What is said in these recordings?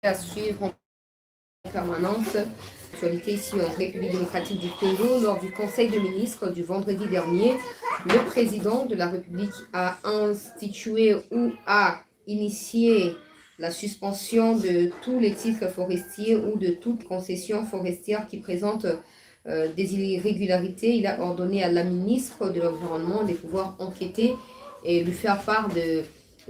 à suivre en permanence l'actualité ici en République démocratique du Congo. Lors du Conseil de ministres du vendredi dernier, le président de la République a institué ou a initié la suspension de tous les titres forestiers ou de toute concession forestière qui présente des irrégularités. Il a ordonné à la ministre de l'Environnement de pouvoir enquêter et lui faire part de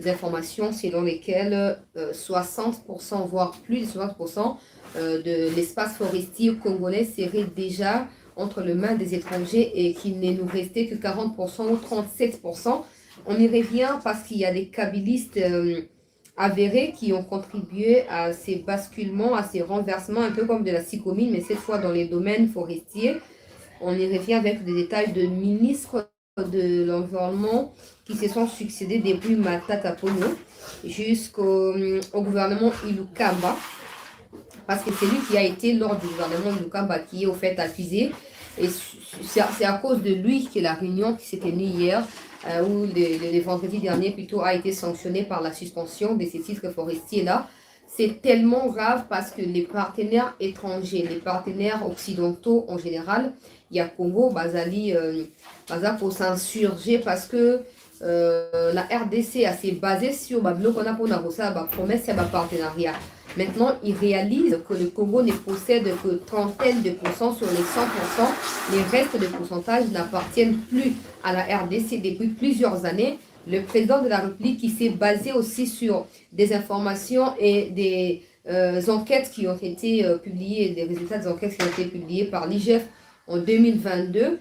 informations selon lesquelles 60%, voire plus de 60% de l'espace forestier congolais serait déjà entre les mains des étrangers et qu'il ne nous restait que 40% ou 37%. On y revient parce qu'il y a des kabylistes avérés qui ont contribué à ces basculements, à ces renversements, un peu comme de la sycomine, mais cette fois dans les domaines forestiers. On y revient avec des détails de ministres de l'environnement qui se sont succédés depuis Matata Ponyo jusqu'au gouvernement Ilukamba, parce que c'est lui qui a été lors du gouvernement Ilukamba qui est au fait accusé, et c'est à cause de lui que la réunion qui s'est tenue hier ou le vendredi dernier plutôt a été sanctionnée par la suspension de ces titres forestiers là. C'est tellement grave parce que les partenaires étrangers, les partenaires occidentaux en général, il y a Congo, Bazali, Baza pour s'insurger parce que la RDC a s'est basée sur la promesse et le partenariat. Maintenant, ils réalisent que le Congo ne possède que trentaine de pourcents sur les 100%. Les restes de pourcentages n'appartiennent plus à la RDC depuis plusieurs années. Le président de la République qui s'est basé aussi sur des informations et des enquêtes qui ont été publiées, des résultats des enquêtes qui ont été publiés par l'IGF en 2022,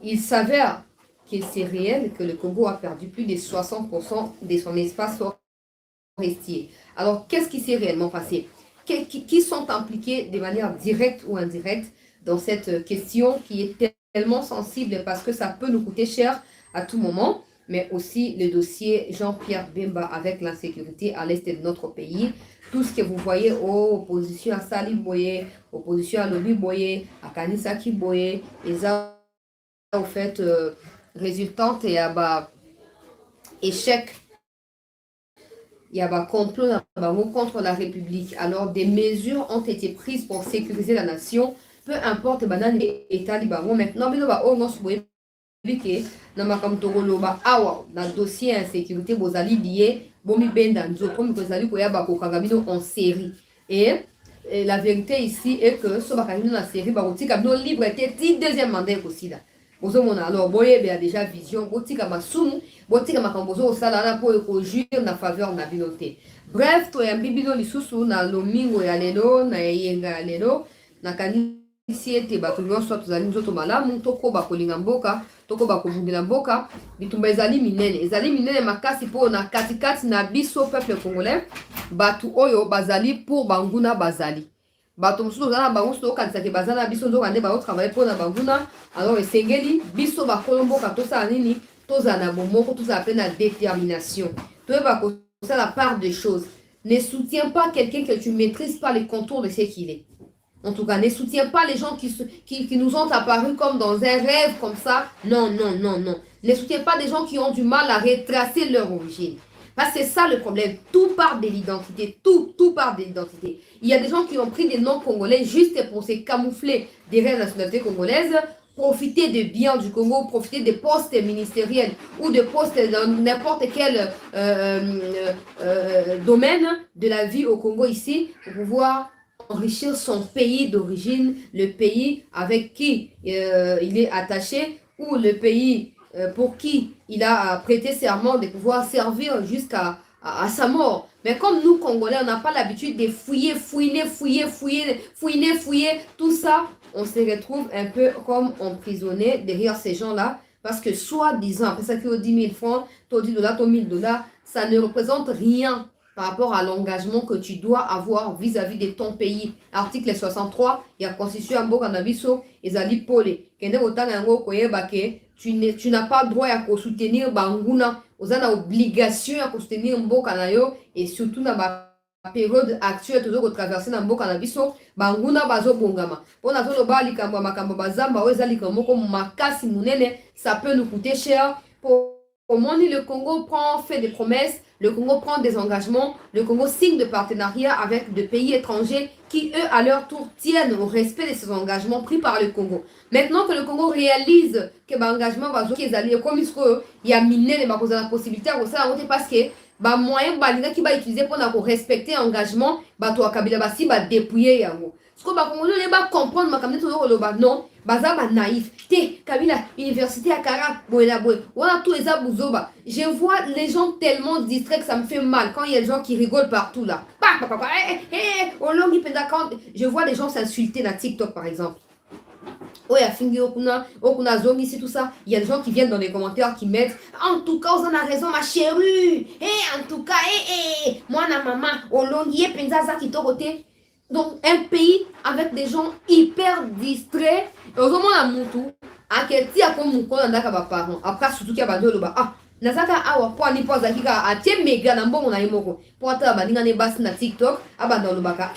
il s'avère que c'est réel que le Congo a perdu plus de 60% de son espace forestier. Alors, qu'est-ce qui s'est réellement passé? Qui sont impliqués de manière directe ou indirecte dans cette question qui est tellement sensible parce que ça peut nous coûter cher à tout moment, mais aussi le dossier Jean-Pierre Bemba avec l'insécurité à l'est de notre pays. Tout ce que vous voyez aux oppositions à Sali Boye, opposition à Lobi Boye, à Kanisaki Boye, et ça, au fait, résultante et à échec. Il y a un complot contre la République. Alors, des mesures ont été prises pour sécuriser la nation, peu importe l'État libanais. Maintenant, dans dossier insécurité, vous allez lier en série. Et la vérité ici est que ce la série, libre était 10e mandat aussi. Alors, boye a déjà vision, botika masumu, botika makambozo osala na po ekojure na faveur na binote. Bref, to yambi bino lisusu na lomingo ya lelo, na yenga ya lelo, na kanisi ete bato nyonso tozali nzoto malamu, tokoba kolinga mboka, tokoba kobundela mboka, bitumba ezali minene makasi po na katikati na biso peuple congolais, bato oyo bazali pour banguna bazali. Bato mosusu na bango so kanisaki bazana biso nzoka nde bao travailler pour na banguna. Alors esengeli biso bakolo mboka tosala nini, tozala na bomoko, tozala pe na détermination, toyeba kosala la part des choses. Ne soutiens pas quelqu'un que tu maîtrises pas les contours de ce qu'il est. En tout cas, ne soutiens pas les gens qui nous ont apparu comme dans un rêve comme ça. Non. Ne soutiens pas des gens qui ont du mal à retracer leur origine. Parce que c'est ça le problème. Tout part de l'identité. Tout part de l'identité. Il y a des gens qui ont pris des noms congolais juste pour se camoufler derrière la nationalité congolaise, profiter des biens du Congo, profiter des postes ministériels ou de postes dans n'importe quel domaine de la vie au Congo ici, pour pouvoir enrichir son pays d'origine, le pays avec qui il est attaché, ou le pays pour qui il a prêté serment de pouvoir servir jusqu'à sa mort. Mais comme nous, Congolais, on n'a pas l'habitude de fouiner, tout ça, on se retrouve un peu comme emprisonné derrière ces gens-là, parce que soi-disant, après ça, que 10 000 francs, 10 $, 1000 $, ça ne représente rien par rapport à l'engagement que tu dois avoir vis-à-vis de ton pays. Article 63, il y a constitution en Bokanabiso, et Zali Pole. Tu n'as pas le droit à soutenir Banguna, aux obligation à soutenir Mbokanayo, et surtout dans la période actuelle, toujours traverser dans Mbokanabiso, Banguna Bazo Bongama. Pour la zone bas, Likamba Makamba Bazamba, Oezalikambo, comme Makasi Mounene, ça peut nous coûter cher. Pour le Congo fait des promesses. le Congo prend des engagements, le Congo signe de partenariats avec des pays étrangers qui, eux, à leur tour, tiennent au respect de ces engagements pris par le Congo. Maintenant que le Congo réalise que l'engagement va jouer, comme il y a miné la possibilité de ça, parce que les moyens qui va utiliser pour respecter l'engagement, toi, Kabila, va dépouiller. Ce que les Congolais va comprendre, non, baza ba naïf te Kabila université à Kara voilà tous les abouzoba. Je vois les gens tellement distraits que ça me fait mal quand il y a des gens qui rigolent partout là. Je vois les gens s'insulter dans TikTok par exemple. Il y a des gens qui viennent dans les commentaires qui mettent en tout cas, on a raison, ma chérie. En tout cas, moi, na maman, Olongi, Penzaza qui côté. Donc, un pays avec des gens hyper distraits. Et au moment où Moutou, à quel tia comme Mouko, on a des parents. Après, surtout qu'il y a des gens qui Nazaka awa kwa ni poza kika atie mega na mbongo na imoko. Po ata ba ninga ne basi na TikTok, aba dans le baka.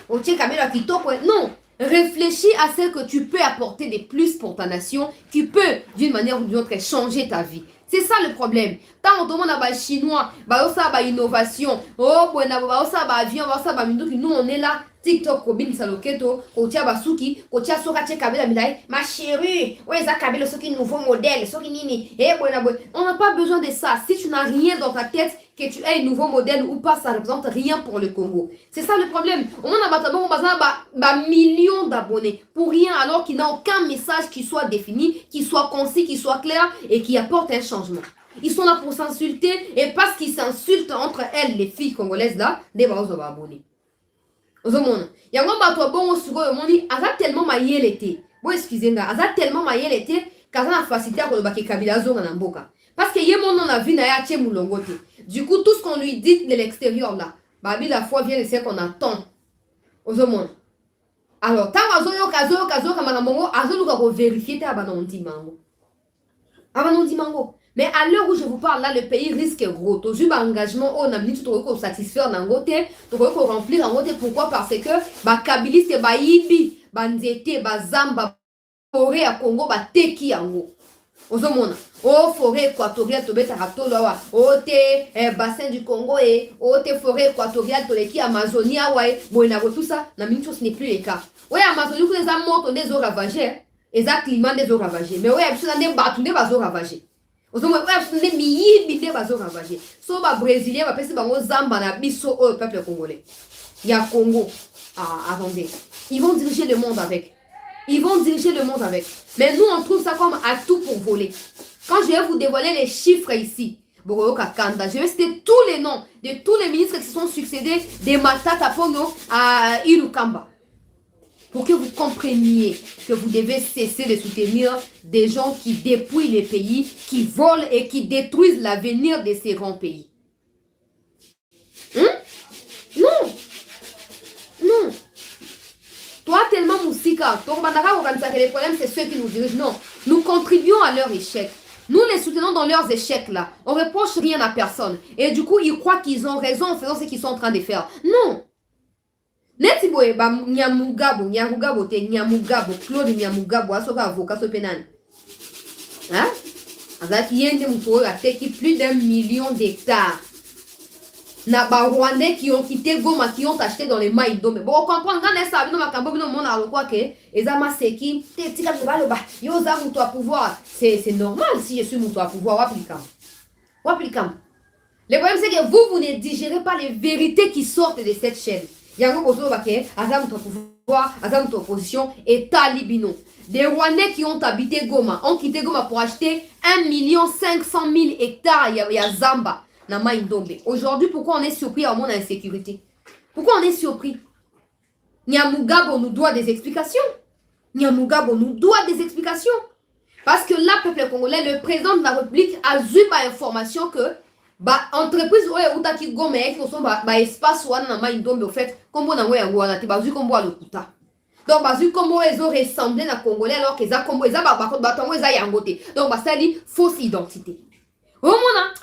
Otie kamera kitoko. Non. Réfléchis à ce que tu peux apporter de plus pour ta nation, qui peut, d'une manière ou d'une autre, changer ta vie. C'est ça le problème. Tant on demande à les Chinois, bah innovation, oh, avion, nous on est là. TikTok, Kobin Saloketo, Kotia Basuki, Kotia Sokache Kabila Milaï, ma chérie, ouais, ça Kabila, ce qui est nouveau modèle, ce qui nini, on n'a pas besoin de ça. Si tu n'as rien dans ta tête, que tu aies un nouveau modèle ou pas, ça ne représente rien pour le Congo. C'est ça le problème. On a millions d'abonnés pour rien alors qu'il n'y a aucun message qui soit défini, qui soit concis, qui soit clair et qui apporte un changement. Ils sont là pour s'insulter et parce qu'ils s'insultent entre elles, les filles congolaises là, des abonnés. Ozomona yango bato bongo sikoyo moni aza tellement mayele te bo excusez-nga aza tellement mayele te kaza na facilité ko lobaki Kabila zonga na mboka parce que ye mon na vie na ya tie mulongo te. Du coup tout ce qu'on lui dit de l'extérieur là babi la foi vient de ce qu'on attend. Ozomona alors tant azoyo kazo kama mongo azoluka ko vérifier te abanondi mango. Mais à l'heure où je vous parle, là, le pays risque gros. Tu as eu un engagement, on a mis tout le satisfaire dans le côté, tu as remplir dans le côté. Pourquoi? Parce que Kabili, c'est Baïbi, Banzete, Bazamba, forêt à Congo, Teki en gros. Oh, forêt équatoriale, tu as Ratoloa, oh, bassin du Congo, oh, forêt équatoriale, tu as Amazonia, ouais, bon, tout ça, la même chose n'est plus le cas. Ouais, Amazonie, les amours, on est ravagés, les climat des eaux ravagés. Mais ouais, on est battu, on est ravagés. So ba brésilien ba pesi bango zamba na biso au peuple congolais. Il y a Congo. Attendez. Ils vont diriger le monde avec. Mais nous on trouve ça comme atout pour voler. Quand je vais vous dévoiler les chiffres ici, je vais citer tous les noms de tous les ministres qui se sont succédés de Matata Pongo à Ilukamba. Pour que vous compreniez que vous devez cesser de soutenir des gens qui dépouillent les pays, qui volent et qui détruisent l'avenir de ces grands pays. Non. Toi, tellement Moussika, les problèmes, c'est ceux qui nous dirigent. Non, nous contribuons à leur échec. Nous les soutenons dans leurs échecs là. On ne reproche rien à personne. Et du coup, ils croient qu'ils ont raison en faisant ce qu'ils sont en train de faire. Non. Neti boye ba Nyamugabo Claude Nyamugabo asoka avocat so penani. Hein? Azaki yende muto a teki plus d'1 million d'hectares. Na ba Rwandais qui ont quitté Goma, qui ont acheté dans les mailles d'eau. Mais bon, on comprend quand on ça, dans Makambo, non, on a le quoi que Ezama Seki, tika ba yoza muto à pouvoir. C'est normal si je suis muto à pouvoir waplikam. Le problème c'est que vous ne digérez pas les vérités qui sortent de cette chaîne. Yango Bozo Bake, Azam ton pouvoir, Azam ton opposition et Talibino. Des Rwandais qui ont habité Goma, ont quitté Goma pour acheter 1 500 000 hectares à Zamba, na Maïndombe. Aujourd'hui, pourquoi on est surpris au monde d'insécurité? Pourquoi on est surpris? Nyamugabo nous doit des explications. Parce que là, peuple congolais, le président de la République a eu information que entreprise oyo utaki gome qui sont espace wana na Maïndombe au fait kombo na ngoya ngwana te bazu kombo alokuta donc bazu kombo ezo ressembler na congolais alors que za kombo eza batongo eza yango te donc basali fausse identité omona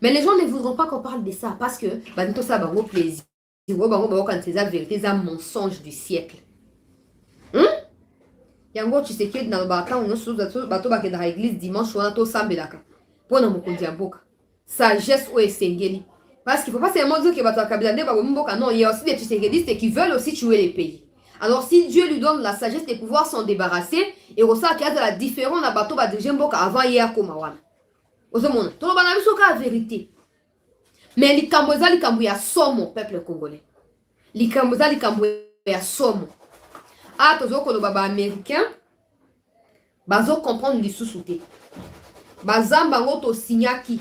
mais les gens ne voudront pas qu'on parle de ça parce que tout ça bango plaisir bango quand c'est la vérité, c'est un mensonge du siècle. Yango Tshisekedi na lobaka on so bato ba dans l'église dimanche wana to sambelaka. Pona mokonzi ya mboka. Sagesse o esengeli. Parce qu'il ne faut pas seulement dire que bato kabila nde ba mboka, non, il y a aussi des Tshisekidistes qui veulent aussi tuer les pays. Alors si Dieu lui donne la sagesse de pouvoir s'en débarrasser, et au ça qu'il y a de la différence na bato ba diriger mboka avant hier koma wana. Ozomona, to lobana biso ka vérité. Mais likambo eza likambo ya somo peuple congolais. Likambo eza likambo ya somo. Ah, tozo koloba ba américain bazo comprendre lisusu te. Bazamba ngo to signaki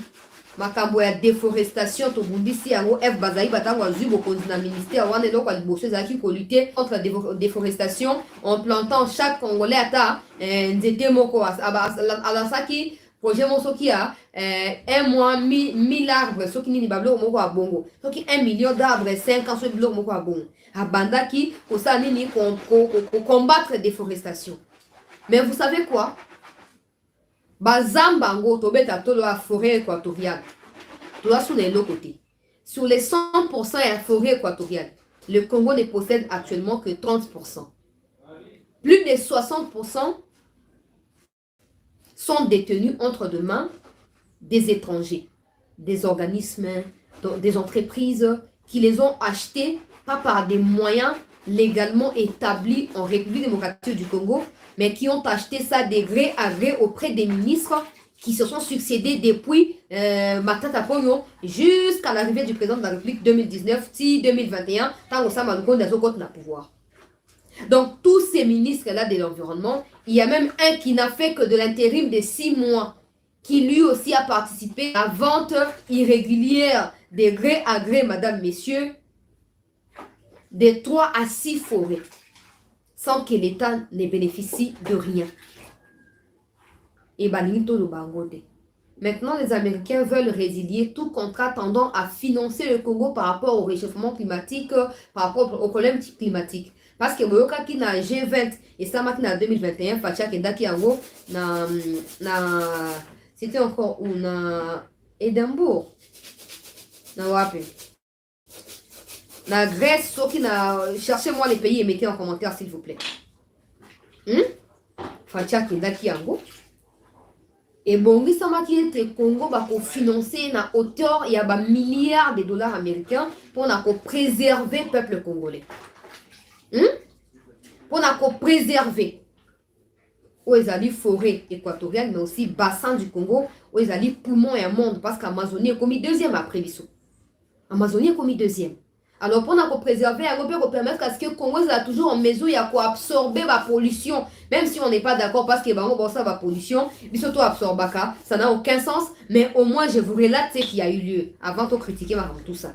makambo ya déforestation to bundisi yango F bazali batango azui bokonzi na ministère wana eloko ya liboso ezalaki ko lutter contre la déforestation en plantant chaque congolais ata nzete moko alasaki projet mon soki a 1 mois 1000 arbres soki nini bablo moko a bongo soki 1 million d'arbres 5 ans soki moko a bongo abandaki ko ça nini combattre déforestation. Mais vous savez quoi, bazambango tobeta tolo la forêt équatoriale tola sur les deux côtés. Sur les 100% de la forêt équatoriale, le Congo ne possède actuellement que 30%. Plus de 60% sont détenus entre deux mains des étrangers, des organismes, des entreprises qui les ont achetés pas par des moyens légalement établis en République démocratique du Congo, mais qui ont acheté ça de gré à gré auprès des ministres qui se sont succédés depuis Matata Ponyo jusqu'à l'arrivée du président de la République 2019-2021, tant que ça m'a donné des autres pouvoir. Donc, tous ces ministres-là de l'environnement, il y a même un qui n'a fait que de l'intérim de 6 mois, qui lui aussi a participé à la vente irrégulière de gré à gré, madame, messieurs, de 3 à 6 forêts, sans que l'État ne bénéficie de rien. Et Banito de Bangote. Maintenant, les Américains veulent résilier tout contrat tendant à financer le Congo par rapport au réchauffement climatique, par rapport au problème climatique. Parce que Boyoka qui na G20 et ça maintenant en 2021, Facha Kendaki Ango, c'était encore où na Édimbourg. Na Wapi. Na Grèce, ceux qui na cherchez-moi les pays et mettez en commentaire s'il vous plaît. Facha Kendaki Ango. Et bon, ça m'a dit que le Congo va financer à hauteur il y a des milliards de dollars américains pour préserver le peuple congolais. Pour préserver où ils allaient forêt équatoriale, mais aussi bassin du Congo, où ils allaient poumon et monde, parce qu'Amazonie est commis deuxième après Bissau. Amazonie est commis deuxième. Alors, pour préserver, on peut permettre à ce que le Congo soit toujours en mesure d'absorber la pollution, même si on n'est pas d'accord parce que ça va pollution, mais surtout absorber ça n'a aucun sens, mais au moins je vous relate ce qui a eu lieu avant de critiquer tout ça.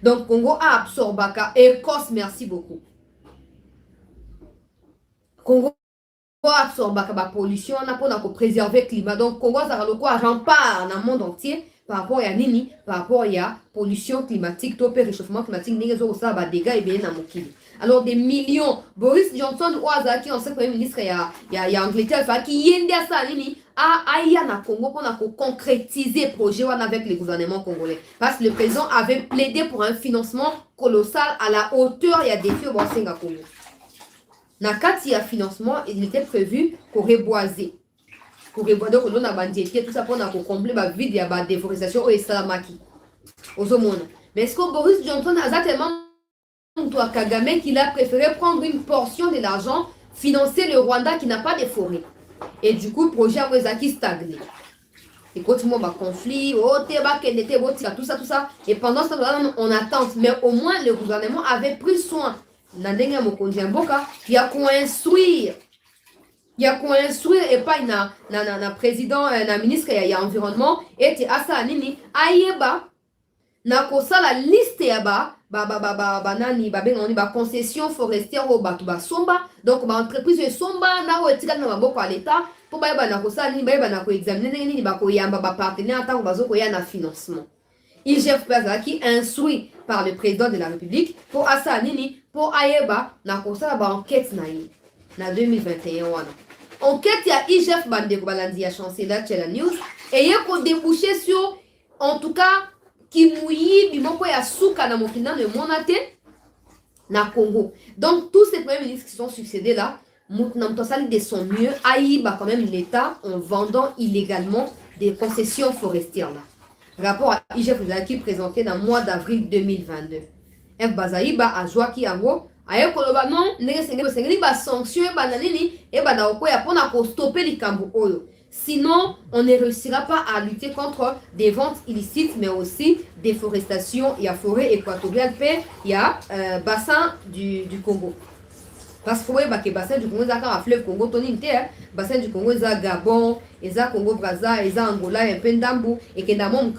Donc, Congo a absorbé, Écosse, merci beaucoup. Congo a absorbé la pollution, on a pour préserver le climat. Donc, Congo a un rempart dans le monde entier. Par rapport à Nini, par rapport à la pollution climatique, topé réchauffement climatique, ça va dégâts et bien alors des millions, Boris Johnson ou Azaki, on sait premier ministre, il y a Angleterre, qui y a ça, Nini, à Congo pour concrétiser le projet avec le gouvernement congolais. Parce que le président avait plaidé pour un financement colossal à la hauteur, il y a des filles au Bansenga Congo. Dans le cas de financement, il était prévu qu'on reboisait. Pour reboiser que l'on a bandé tout ça pour combler la vide de la déforestation et salamaki aux hommes. Mais est-ce que Boris Johnson a tellement toi Kagame qu'il a préféré prendre une portion de l'argent, financer le Rwanda qui n'a pas de forêt. Et du coup, le projet a qui stagne. Et continuellement, bah, conflit, tout ça. Et pendant ce temps-là, on attend. Mais au moins, le gouvernement avait pris soin. Nandenga Mokonzi Mboka, qui a construire. Il y a qu'on instruire et pas na président na ministre il y a environnement et tu as ça nini ayeba na ko ça la liste ya ba nani ba ben on ba concession forestière au ba somba donc ba entreprise somba na o etika na maboko à l'état pour ba na ko ça nini ba na ko examiner nini ba ko yamba ba partenaire tant ba zo ko ya na financement. IGF qui instruit par le président de la République pour asa nini pour ayeba na ko ça ba enquête na 2021 wana. Enquête, il y a IGF Bandeko Balandi a chancé là, la news. Et il y a débouché sur, en tout cas, Kimouyi, Bimoko ya Souka na Mokina de Monate, na Congo. Donc, tous ces premiers ministres qui sont succédés là, Moutnamtosali de son mieux aïba quand même l'État en vendant illégalement des concessions forestières là. Rapport à IGF qui présenté dans le mois d'avril 2022. F Bazaïba a Joaki Ango aye koloba non nenge ba sanction ba nanini et ba na okoya pona ko stopper les kambo oyo. Sinon, on ne réussira pas à lutter contre des ventes illicites, mais aussi déforestation. Il y a forêt équatoriale, il y a bassin du Congo. Parce que le bassin du Congo, il y a fleuve Congo, bassin du Congo, il y a Gabon, il y a Congo Brazza, il y a Angola, il y a Pendambu, et qu'il y a un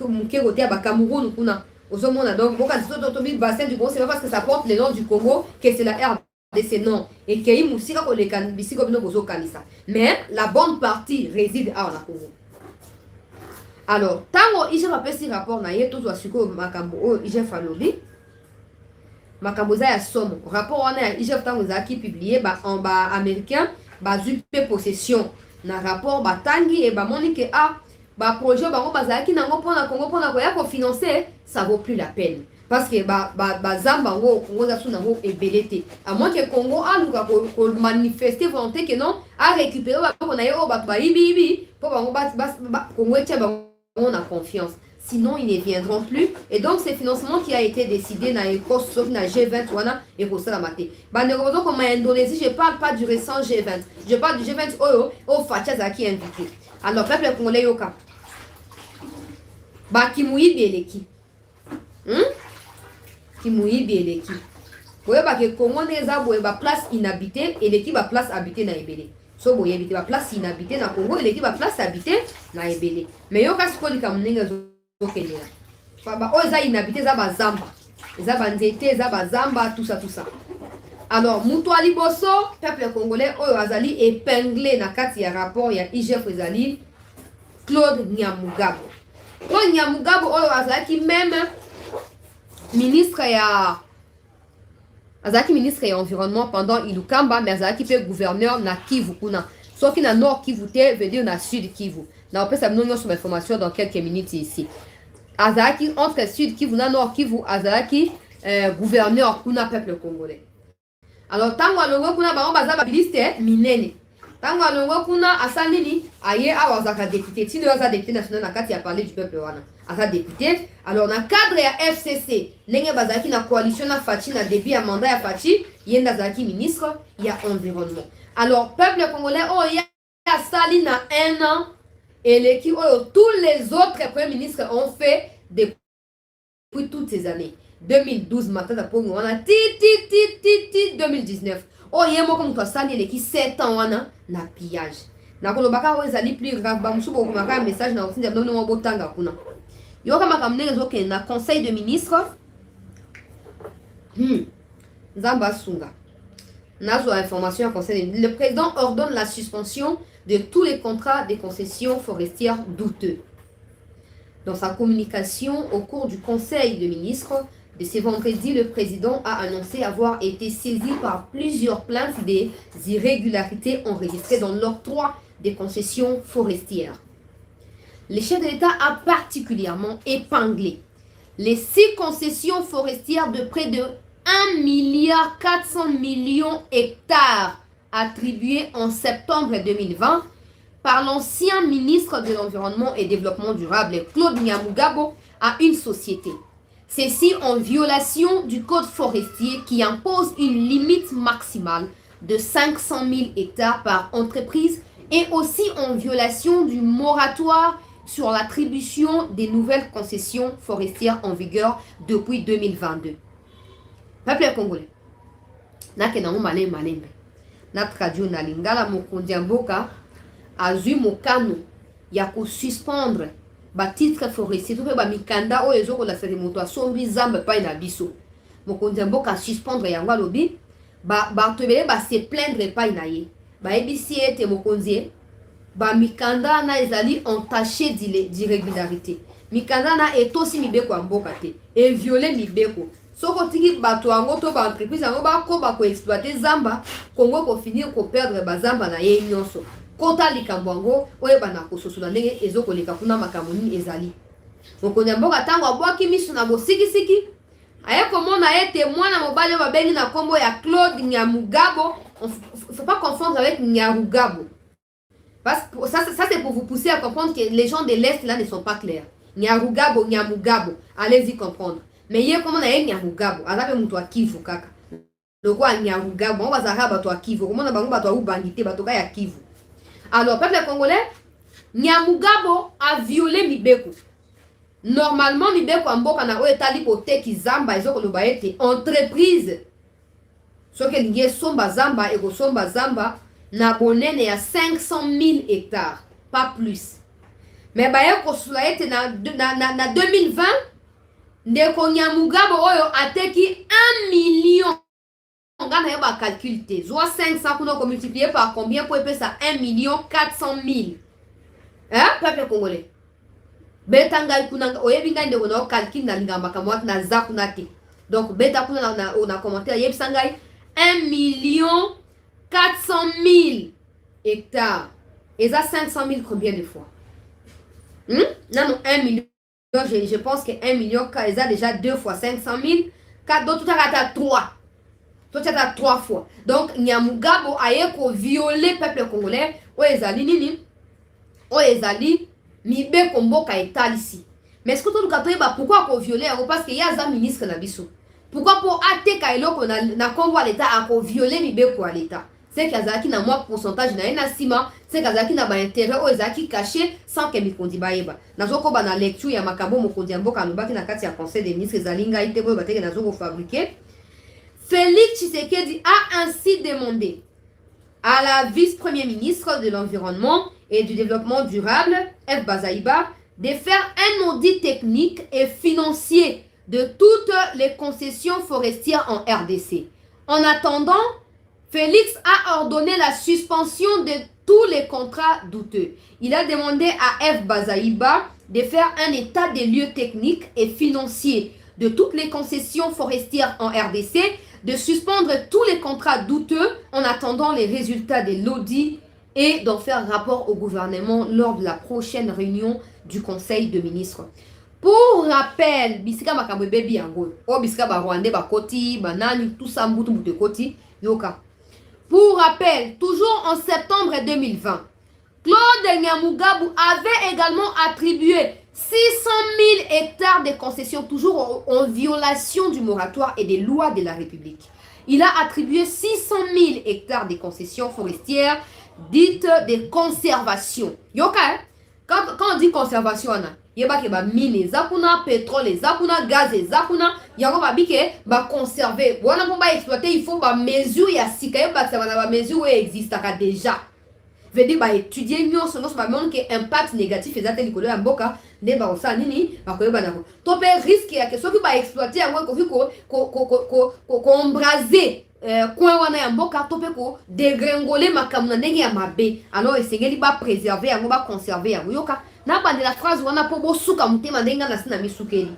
Cameroun. Donc, le bassin du Congo, c'est pas parce que ça porte le nom du Congo que c'est la RDC. Non. Et qu'il y a mais la bonne partie réside à Congo. Alors, tant que j'ai fait ce rapport, tout ce que j'ai fait, makamboza ya somme rapport on a IGF tangoza qui publié en bas américain zupe possession na rapport tangi et moni que projet bango bazaki nango pona Congo pona ko ya ko financer ça vaut plus la peine parce que zamba ngo Congo za suna ngo ebelete à moins que Congo aluka ko manifester volonté que non à récupérer ba na yo ba ibi pour bango Congo etia bango na confiance. Sinon, ils ne viendront plus. Et donc, ce financement qui a été décidé dans les cours sauf dans G20, et pour ça, la maté. Comme en Indonésie, je ne parle pas du récent G20. Je parle du G20 au Fatia qui est invité. Alors, peuple congolais, yoka. Kimouyi Bieleki. Kimouyi Bieleki. Vous voyez que Congo n'est pas place inhabitée et l'équipe a place habitée dans Ebélé. So, vous voyez, la place inhabitée dans Congo et l'équipe a place habitée dans Ebélé. Mais yoka, c'est quoi le Camerounais? Oza inhabité za bazamba za banzete za bazamba tout ça alors muto ali boso peuple congolais oyo azali épinglé na kati ya rapport ya IGF ezali Claude Nyamugabo. Claude Nyamugabo oyo azalaki même ministre ya environnement pendant Ilukamba, mais azalaki pe gouverneur na Kivu kuna soki na Nord Kivu te veut dire na Sud Kivu. Na on peut s'amener sur l'information dans quelques minutes ici. Azalaki entre Sud Kivu na Nord Kivu, Azalaki gouverneur kuna peuple congolais. Alors tango alongo kuna ba baza babiliste minene. Tango alongo kuna asanini aye awazaka député. Tino aza député national na kati ya parler du peuple wana. Aza député. Alors na cadre ya FCC, ndenge bazaki na coalition na Fachi na début ya mandat ya Fachi, yenda azalaki ministre ya environnement. Alors peuple congolais ya sali na 1 an. Et l'équipe, tous les autres premiers ministres ont fait depuis toutes ces années. 2012, maintenant, on a 2019. Oh, il y a comme toi, ça, l'équipe 7 ans, on a pillage. Na ko lobaka we zali plus grave ba musubo ko maka message na osinja no no botanga kuna. Yo kama kamne zo ke na conseil de ministre. Zamba sunga. Nazo information conseil. Le président ordonne la suspension de tous les contrats des concessions forestières douteux. Dans sa communication au cours du Conseil de ministres de ce vendredi, le président a annoncé avoir été saisi par plusieurs plaintes des irrégularités enregistrées dans l'octroi des concessions forestières. Le chef de l'État a particulièrement épinglé les 6 concessions forestières de près de 1,4 milliard hectares attribué en septembre 2020 par l'ancien ministre de l'Environnement et Développement durable Claude Nyamugabo à une société. Ceci en violation du code forestier qui impose une limite maximale de 500 000 hectares par entreprise et aussi en violation du moratoire sur l'attribution des nouvelles concessions forestières en vigueur depuis 2022. Peuple congolais, notre radio na lingala mokonzi ya mboka azui mokano ya suspendre ba titre forestier to pe ba mikanda oyo ezokola sele moto asombi zamba pa na biso mokonzi ya mboka suspendre yango alobi bato ebele se plaindre pa na ye bayebisi ete mokonzi ba mikanda na ezali entaché d'irrégularité mikanda na etosi mibeko ya mboka te e violer mibeko. Soko tiki bato ango to ba entreprise ango ba ko exploiter zamba Congo ko finir ko perdre ba zamba na ye nyonso kota likambo ango oye bana ko sosula ndenge ezoko leka kuna makamoni ezali mokonzi mboka tango abwaki misu na bosikisiki aye komona ete mwana mobali babengi na kombo ya Claude Nyamugabo faut pas confondre avec Nyarugabo. Parce que ça c'est pour vous pousser à comprendre que les gens de l'Est là ne sont pas clairs. Nyarugabo, Nyamugabo, allez-y comprendre. Mais hier, comment on a Nyarugabo? Azabe mutu Kivu kaka. Donc, Nyarugabo, on va s'arrêter à toi Kivu. Comment on a bango bato ou bandité, bato ya Kivu. Alors, peuple congolais, Nyamugabo a violé Mibeko. Normalement, Mibeko en mboka na oetali pote ki zamba ezoko loba ete entreprise. Ce que lié somba zamba et somba zamba na bonene ya 500 000 hectares, pas plus. Mais baye ko sula ete na 2020 ndeko Nyamugabo oyo ateki 1 million. On gagne un calcul te. Soit 500 pour multiplier par combien pour épeler ça 1 400 000. Hein, peuple congolais. Betanga kuna oyebinga ndeko na calcul na lingamba kamwa na zakuna te. Donc beta kuna on a commenté yebisanga 1 400 000 hectares. Et ça 500 000 combien de fois? Non, 1 million. Je pense que 1 million, ils ont déjà 2 fois 500 000. 4 d'autres, tout à 3. Tout à 3 fois. Donc, Nyamugabo a violé le peuple congolais. Oezali nini? Oezali mibe kombo ka état ici. Mais est-ce que tout le cas, pourquoi qu'on violé? Parce qu'il y a un ministre na biso. Pourquoi pour atte kailo na Congo à l'état a violé mibe ko à l'état? C'est kazaki na moi pourcentage na ena sima, c'est kazaki na ba intérêt o ezaki caché sans que mi kondi baeba. Nazoko ba na lecture ya makambo mokondi amboka lobaki na kati ya conseil des ministres zalinga ite boye bateke nazoko fabriquer. Félix Tshisekedi a ainsi demandé à la vice-premier ministre de l'environnement et du développement durable, F. Bazaïba, de faire un audit technique et financier de toutes les concessions forestières en RDC. En attendant, Félix a ordonné la suspension de tous les contrats douteux. Il a demandé à F. Bazaïba de faire un état des lieux techniques et financiers de toutes les concessions forestières en RDC, de suspendre tous les contrats douteux en attendant les résultats de l'audit et d'en faire rapport au gouvernement lors de la prochaine réunion du Conseil de ministres. Pour rappel, bisika makambo baby yango, o bisika ba Rwandais ba koti, banani tout ça mbutu mbutu koti, yoka. Pour rappel, toujours en septembre 2020, Claude Nyamugabo avait également attribué 600 000 hectares de concessions, toujours en violation du moratoire et des lois de la République. Il a attribué 600 000 hectares de concessions forestières dites de conservation. Yoka, quand on dit conservation, il y a mine, pétrole, gaz, il y a conserver. Pour exploiter, il faut mesure, il y a mesure existe déjà. Veut dire étudier nous sur notre impact négatif et atteindre le mboka ne ba osanini ba ko bana ko to pe risque ya que soki ba exploiter yango ko embraser coin wana ya mboka to pe ko dégringoler makamuna ndenge ya mabe alors esengeli ba préserver yango ba conserver yango yoka na bande la phrase wana po bo suka mutema ndenga na sina misukeli.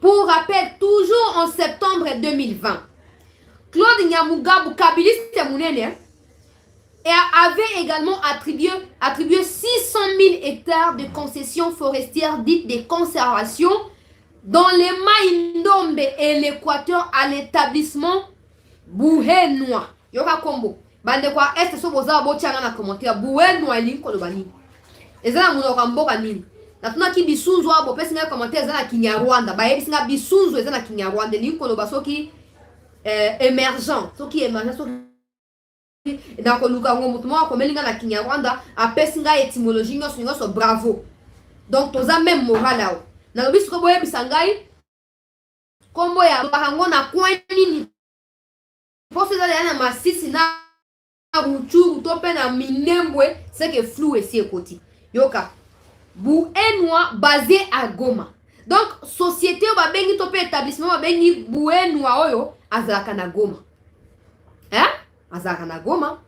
Pour rappel, toujours en septembre 2020, Claude Nyamugabo kabiliste munene et avait également attribué 600 000 hectares de concessions forestières dites de conservation dans les Maïndombe et l'Équateur à l'établissement Bouhénois. Yoka Kombo. Bande kwa est so boza bochanga na commentaire Bouhénois linko lo bani. Ezana munoka mboka nini? Na tuna ki bisunzu abo pesi nga commentaire ezana Kinyarwanda. Ba yebi singa bisunzu ezana Kinyarwanda linko lo basoki émergent. Soki émergent soki dans le cas où on a comme na Kinyarwanda apesi nga étymologie nyonso bravo. Donc toza même moral là. Na lobi siko boye bisangai kombo ya bahango na coin nini. Poso za na masisi na ruchuru tope na minembwe c'est que flou ici à côté. Yoka Bouhénois basé à Goma. Donc société ba bengi tope établissement ba bengi Bouhénois oyo azalaka na Goma. Hein? Azaka na Goma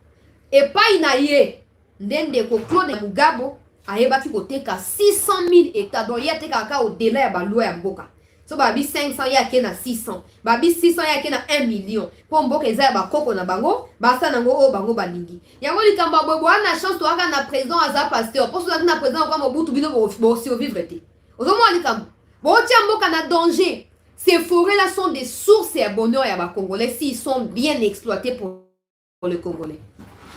et pas inaye ndende ko Claude Nyamugabo ayebaki koteka 600 000 hectares donc ya teka ka au-delà ya baloi ya mboka so babi 500 ya ke na 600 babi 600 ya ke na 1 million po mboka eza ya bakoko na bango basa nango o bango balingi yango likamba bobo na chance to aka na président aza pasteur po so na président kwa Mobutu bino bo survivre te ozomo likamba bo tia mboka na danger. Ces forêts là sont des sources et bonheur ya ba congolais s'ils sont bien exploités pour les Congolais.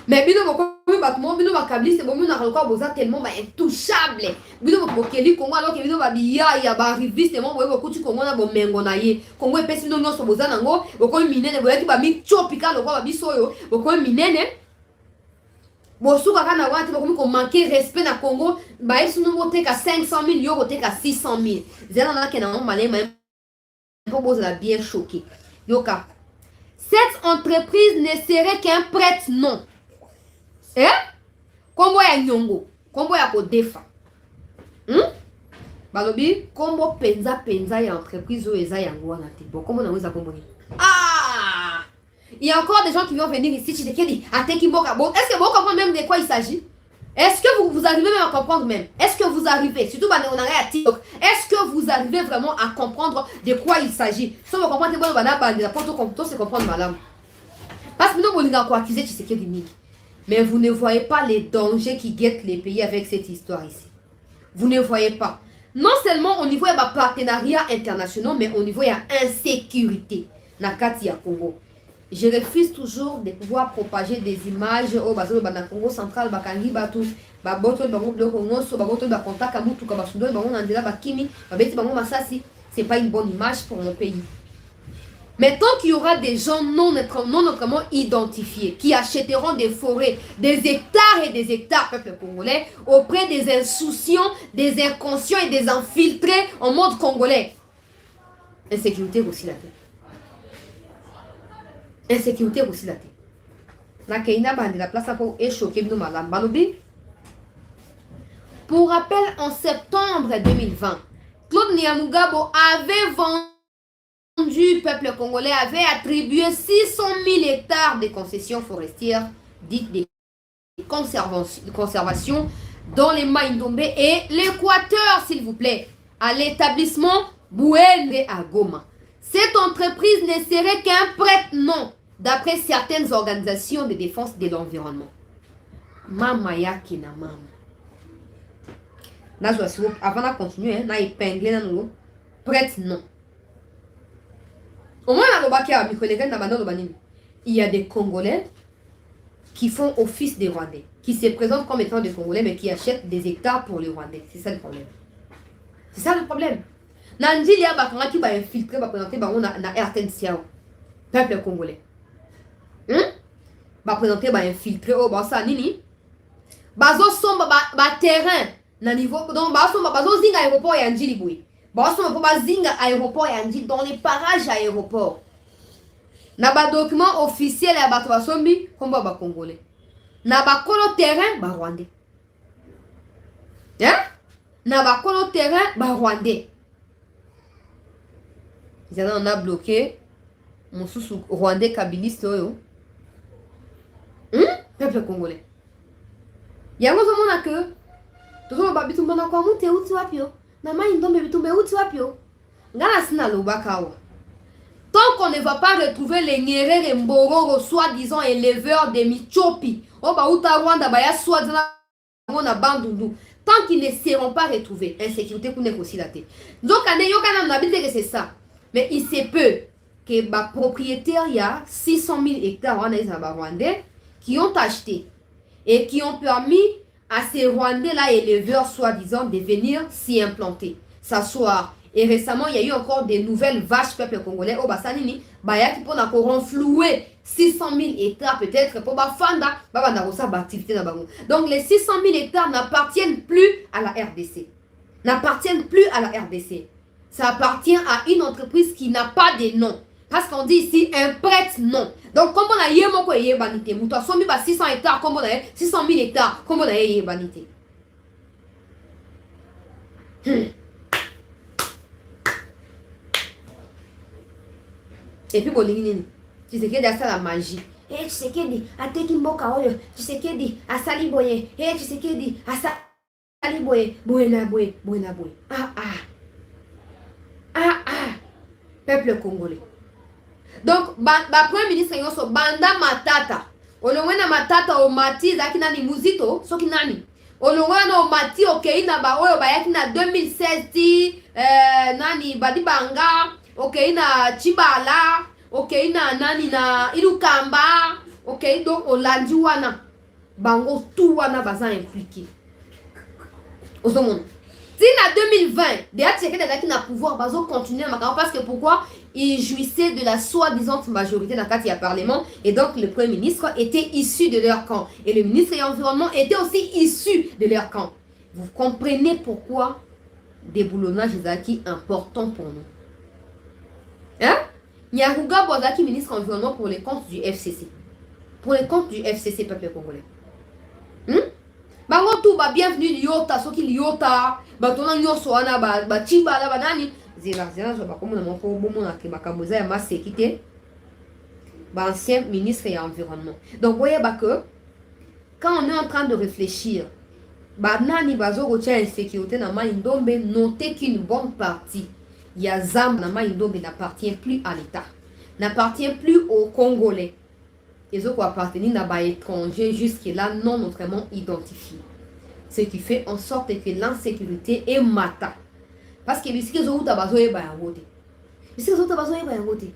Mais bino bokomi batmo bino bakabli c'est bon bino nakaloka boza tellement ba intouchable bino bokeli Congo alors que bino babiya ya ba riviste tellement boye bokuti Congo na bomengo na ye Congo epesi bino nyonso boza nango bokomi minene boyaki ba mi chopika lokwa ba biso oyo bokomi minene bosuka kana wati bokomi ko manquer respect na Congo ba yesu no boteka 500 000 yo boteka 600 000 zela na ke na mo malema pour boza bien choqué yoka cette entreprise ne serait qu'un prête non. Kombo ya nyongo, kombo ya kodefa. Balobi, kombo penza ya entreprise ou eza yango wana te. Bon, kombo na weza kombo ni. Ah! Il y a encore des gens qui vont venir ici, Tshisekedi, Ateki Mboka. Bon, est-ce que vous comprenez même de quoi il s'agit? Est-ce que vous arrivez même à comprendre même? Est-ce que vous arrivez, surtout on a à TikTok, est-ce que vous arrivez vraiment à comprendre de quoi il s'agit? Si vous comprenez, c'est comprendre madame. Parce que nous, on a accusé Tshisekedi Miki. Mais vous ne voyez pas les dangers qui guettent les pays avec cette histoire ici. Vous ne voyez pas. Non seulement au niveau de partenariats internationaux, mais au niveau de l'insécurité dans le Congo. Je refuse toujours de pouvoir propager des images au Congo central, Bakangi, Batu, Baboto, Bango, Congo, Baboto, Bakonta, Kamutu, Kabasundo, Bango, Nandela, Bakimi, Babeti, Bango, Masasi. Ce n'est pas une bonne image pour mon pays. Mais tant qu'il y aura des gens non notamment identifiés qui achèteront des forêts, des hectares et des hectares, peuple congolais, auprès des insouciants, des inconscients et des infiltrés en mode congolais, insécurité aussi la tête. Insécurité aussi la tête. La Keina bande la place pour échoquer nous madame Banobi. Pour rappel, en septembre 2020, Claude Nyamugabo avait vendu, peuple congolais avait attribué 600 000 hectares de concessions forestières dites de conservation dans les Maïndombe et l'Équateur, s'il vous plaît, à l'établissement Bouende à Goma. Cette entreprise ne serait qu'un prête-nom d'après certaines organisations de défense de l'environnement. Mama yaki na mama. Avant de continuer, na épinglé na nous prête-nom. Au moins, il y a des Congolais qui font office des Rwandais, qui se présentent comme étant des Congolais, mais qui achètent des hectares pour les Rwandais. C'est ça le problème. C'est ça le problème. Nandi, il y a des gens qui vont infiltrer, vont présenter dans RTNCA, peuple congolais. Va présenter, va infiltrer, ça, nini. Bazo somba, terrain, na niveau, donc, bazo zinga aéroport et Anjili Boui. Zinga aéroport et dans les parages aéroport. Na ba document officiel ya bato basombi komba ba congolais. Na ba kolo terrain ba rwandais. Na ba kolo terrain ba rwandais. On a bloqué mon sous rwandais kabiliste oyo. Peuple congolais. Yango zomona que toujours ba bitumba na kwa mute uti wapio. Na mai ndombe bitumbe uti wapio. Ngana sina lobaka wa. Tant qu'on ne va pas retrouver les Nyerere Mbororo, soi-disant éleveurs de Michopi, tant qu'ils ne seront pas retrouvés, insécurité pour aussi la tête. Donc, c'est ça. Mais il se peut que les propriétaires, il y a 600 000 hectares rwandais qui ont acheté et qui ont permis à ces Rwandais-là, éleveurs, soi-disant, de venir s'y implanter, s'asseoir. Et récemment, il y a eu encore des nouvelles vaches peuple congolais au Bassanini. Bayaki pour renflouer 600 000 hectares peut-être pour Bafanda, activité. Donc les 600 000 hectares n'appartiennent plus à la RDC. N'appartiennent plus à la RDC. Ça appartient à une entreprise qui n'a pas de nom. Parce qu'on dit ici un prête-nom. Donc comme on a eu mon coyer banité, nous avons 600 hectares, comme on a 600 000 hectares, comme on a eu banité. Et puis, tu sais qu'il y a ça la magie. Et tu sais qu'il dit, à Tekimboka, tu sais qu'il dit, à Saliboye, et tu sais qu'il dit, à Saliboye, Boena Boye. Peuple congolais. Donc, premier ministre, il y a Banda Matata. Olongwena Matata, o Mati, Zakina ni Muzito, so kinani. Olongwena o Mati, Okeina, Baoyo, Bayakina 2016, Nani, Badibanga. Ok, na Chibala, ok, na nani na Ilukamba, Ok, donc on l'a dit wana. Bango tout wana baza impliqué. Au monde. Si en 2020, déjà Tshisekedi qui n'a pouvoir, bazo continuer parce que pourquoi il jouissait de la soi-disant majorité dans le Parlement et donc le Premier ministre était issu de leur camp et le ministre de l'Environnement était aussi issu de leur camp. Vous comprenez pourquoi des boulonnages est important pour nous. Hein? Nyaruga Bozaki, ministre de l'Environnement pour les comptes du FCC. Pour les comptes du FCC, peuple congolais. Bango tout ba bienvenue liota soki liota ba tona nyoso wana ba chiba la banani zela zo ba komo na moko bomo na ke makamboza ya masekite ba ancien ministre et environnement. Donc voyez ba que quand on est en train de réfléchir ba nani bazo rotia insécurité na Mai-Ndombe, notez qu'une bonne partie ya zam na Mai-Ndombe n'appartient plus à l'État, n'appartient plus aux Congolais. Les autres appartenir à des étrangers jusque-là non autrement identifiés. Ce qui fait en sorte que l'insécurité est mata. Parce que les autres ont besoin de voter. Les autres ont besoin de voter.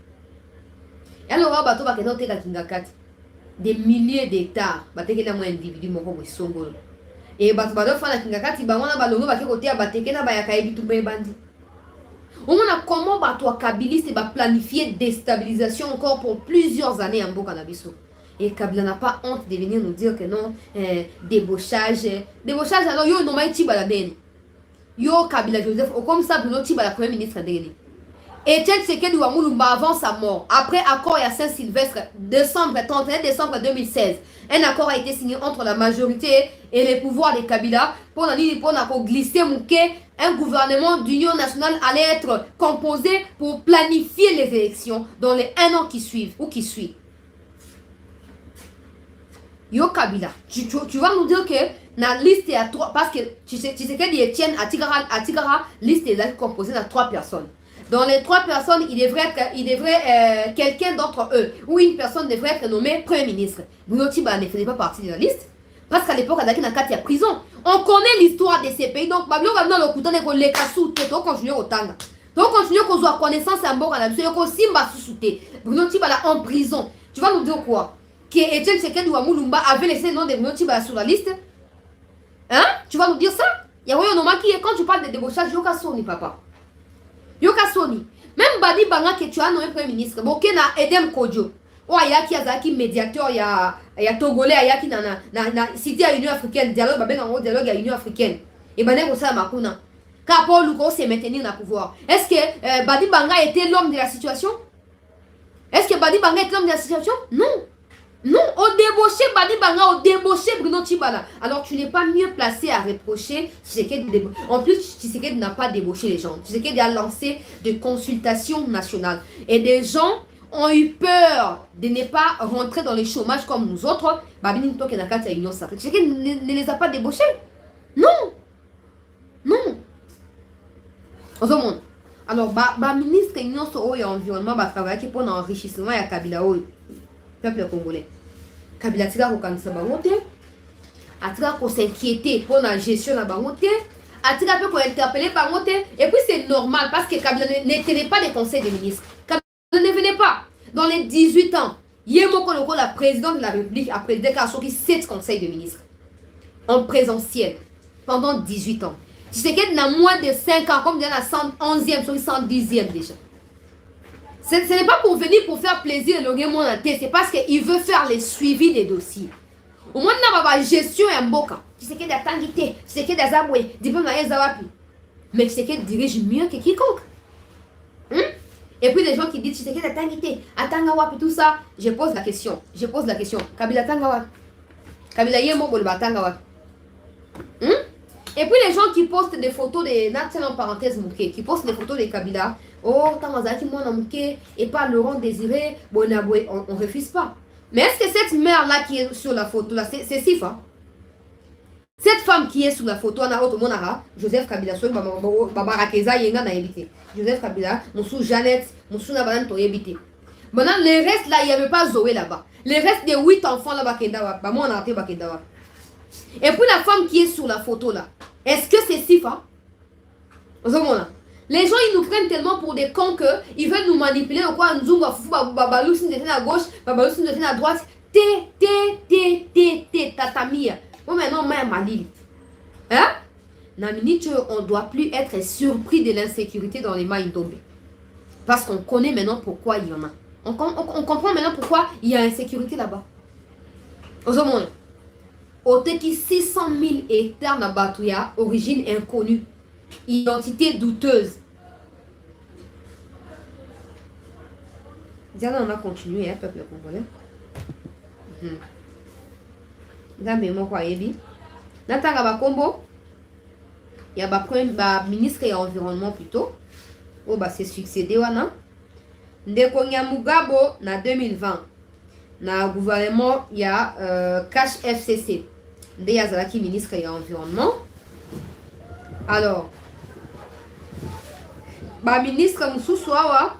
Et alors, des milliers d'hectares, des individus qui et les comment Kabiliste va planifier déstabilisation encore pour plusieurs années en Bokanabiso. Et Kabila n'a pas honte de venir nous dire que non, débauchage. Débauchage, alors yo non maïti baladeni. Yo Kabila Joseph, comme ça, Bruno Tiba, la première ministre d'Eni. Etienne Tshisekedi Ouamoulumba avant sa mort, après accord à Saint-Sylvestre, décembre 31 décembre 2016, un accord a été signé entre la majorité et les pouvoirs de Kabila pour glisser un gouvernement d'union nationale allait être composé pour planifier les élections dans les 1 an qui suivent ou qui suivent. Yo Kabila, tu vas nous dire que la liste est à 3, parce que Tshisekedi Etienne Atigara, liste est composée de 3 personnes. Dans les 3 personnes, il devrait quelqu'un d'entre eux ou une personne devrait être nommée Premier ministre. Bruno Tiba ne faisait pas partie de la liste parce qu'à l'époque, il y a prison. On connaît l'histoire de ces pays. Donc, Babylon va venir le couteau de les cassous, tout continuer au tanga. Donc, continuer qu'on soit connaissance à bord à la mission, qu'on simba sous-souté. Bruno Tiba en prison. Tu vas nous dire quoi? Que Etienne Tshisekedi Ouamoulumba avait laissé le nom de Bruno Tiba sur la liste? Hein? Tu vas nous dire ça? Il y a un nom qui est quand tu parles de débauchage, il y a un papa. Yoka Soni, même Badi Banga que tu as nommé Premier ministre, Bokena Edem Kodjo, ou Ayaki Azaki médiateur, il y a Togolais, Ayaki na cité à l'Union africaine, dialogue, dialogue à l'Union africaine. Et Bané Rosa Makuna. Car Paul Lugo s'est maintenu dans le pouvoir. Est-ce que Badi Banga était l'homme de la situation? Est-ce que Badi Banga était l'homme de la situation? Non. Non, au débauché Badi Banga, au débauché Bruno Tibala. Alors tu n'es pas mieux placé à reprocher Tshisekedi. En plus, Tshisekedi n'a pas débauché les gens. Tshisekedi a lancé des consultations nationales. Et des gens ont eu peur de ne pas rentrer dans le chômage comme nous autres. Tshisekedi ne les a pas débauchés. Non. Non. Alors, ministre de l'Union et environnement va travailler pour l'enrichissement de Kabila. Peuple congolais. Kabila tika ko kanisa bangote, atika ko s'inquiéter pour la gestion de bangote, atika peut ko interpeller bangote et puis c'est normal parce que Kabila ne tenait pas des conseils des ministres. Kabila ne venait pas dans les 18 ans. Yemo Koloko, la présidente de la République a présidé 7 conseils de ministres en présentiel pendant 18 ans. Tshisekedi n'a moins de 5 ans comme déjà la 111e, 110e déjà. Ce n'est pas pour venir pour faire plaisir le monde entier, c'est parce qu'il veut faire les suivis des dossiers. Au moins, on a une gestion et un boka. Tu sais qu'il y a des tangité, tu sais qu'il y a des aboués, diplôme à Zawapi. Mais tu sais qu'il dirige mieux que quiconque. Et puis les gens qui disent, tu sais qu'il y a des tangité, Atangawapi, tout ça. Je pose la question. Kabila Tangawapi. Kabila Yemo Bolba Tangawapi. Et puis les gens qui postent des photos de en parenthèse qui postent des photos de Kabila. Oh, Tamazaki Monamke et pas Laurent Désiré, Bonaboué, on refuse pas. Mais est-ce que cette mère-là qui est sur la photo, là, c'est Sifa? Cette femme qui est sur la photo, on a autre monara, Joseph Kabila, Babarakeza, Yenga n'a évité. Joseph Kabila, Moussou Jeannette, Moussou Nabalan, t'as évité. Maintenant, les restes là, il n'y avait pas Zoé là-bas. Les restes des 8 enfants là-bas, moi on a arrêté Bakendawa. Et puis la femme qui est sur la photo là, est-ce que c'est Sifa? Les gens ils nous prennent tellement pour des cons qu'ils veulent nous manipuler. Quoi, nous babalou si nous à gauche, babalou si nous à droite. tatamia. Bon, maintenant, même Mali. Hein? On ne doit plus être surpris de l'insécurité dans les Maïdombe. Parce qu'on connaît maintenant pourquoi il y en a. On comprend maintenant pourquoi il y a insécurité là-bas. Au moins, au Teki 600 000 hectares là-bas, il y a origine inconnue, identité douteuse. Déjà, on a continué, hein, peuple congolais. Dans mes mots, quoi, Ebi. Dans ta combo, il y a le ministre de l'Environnement plutôt. Oh, bah, c'est succédé, wana. Ndeko Nyamugabo, na 2020. Na gouvernement, il y a Cash FCC. Ndé Yazalaki, ministre de l'Environnement. Alors, bah, ministre Moussousoua,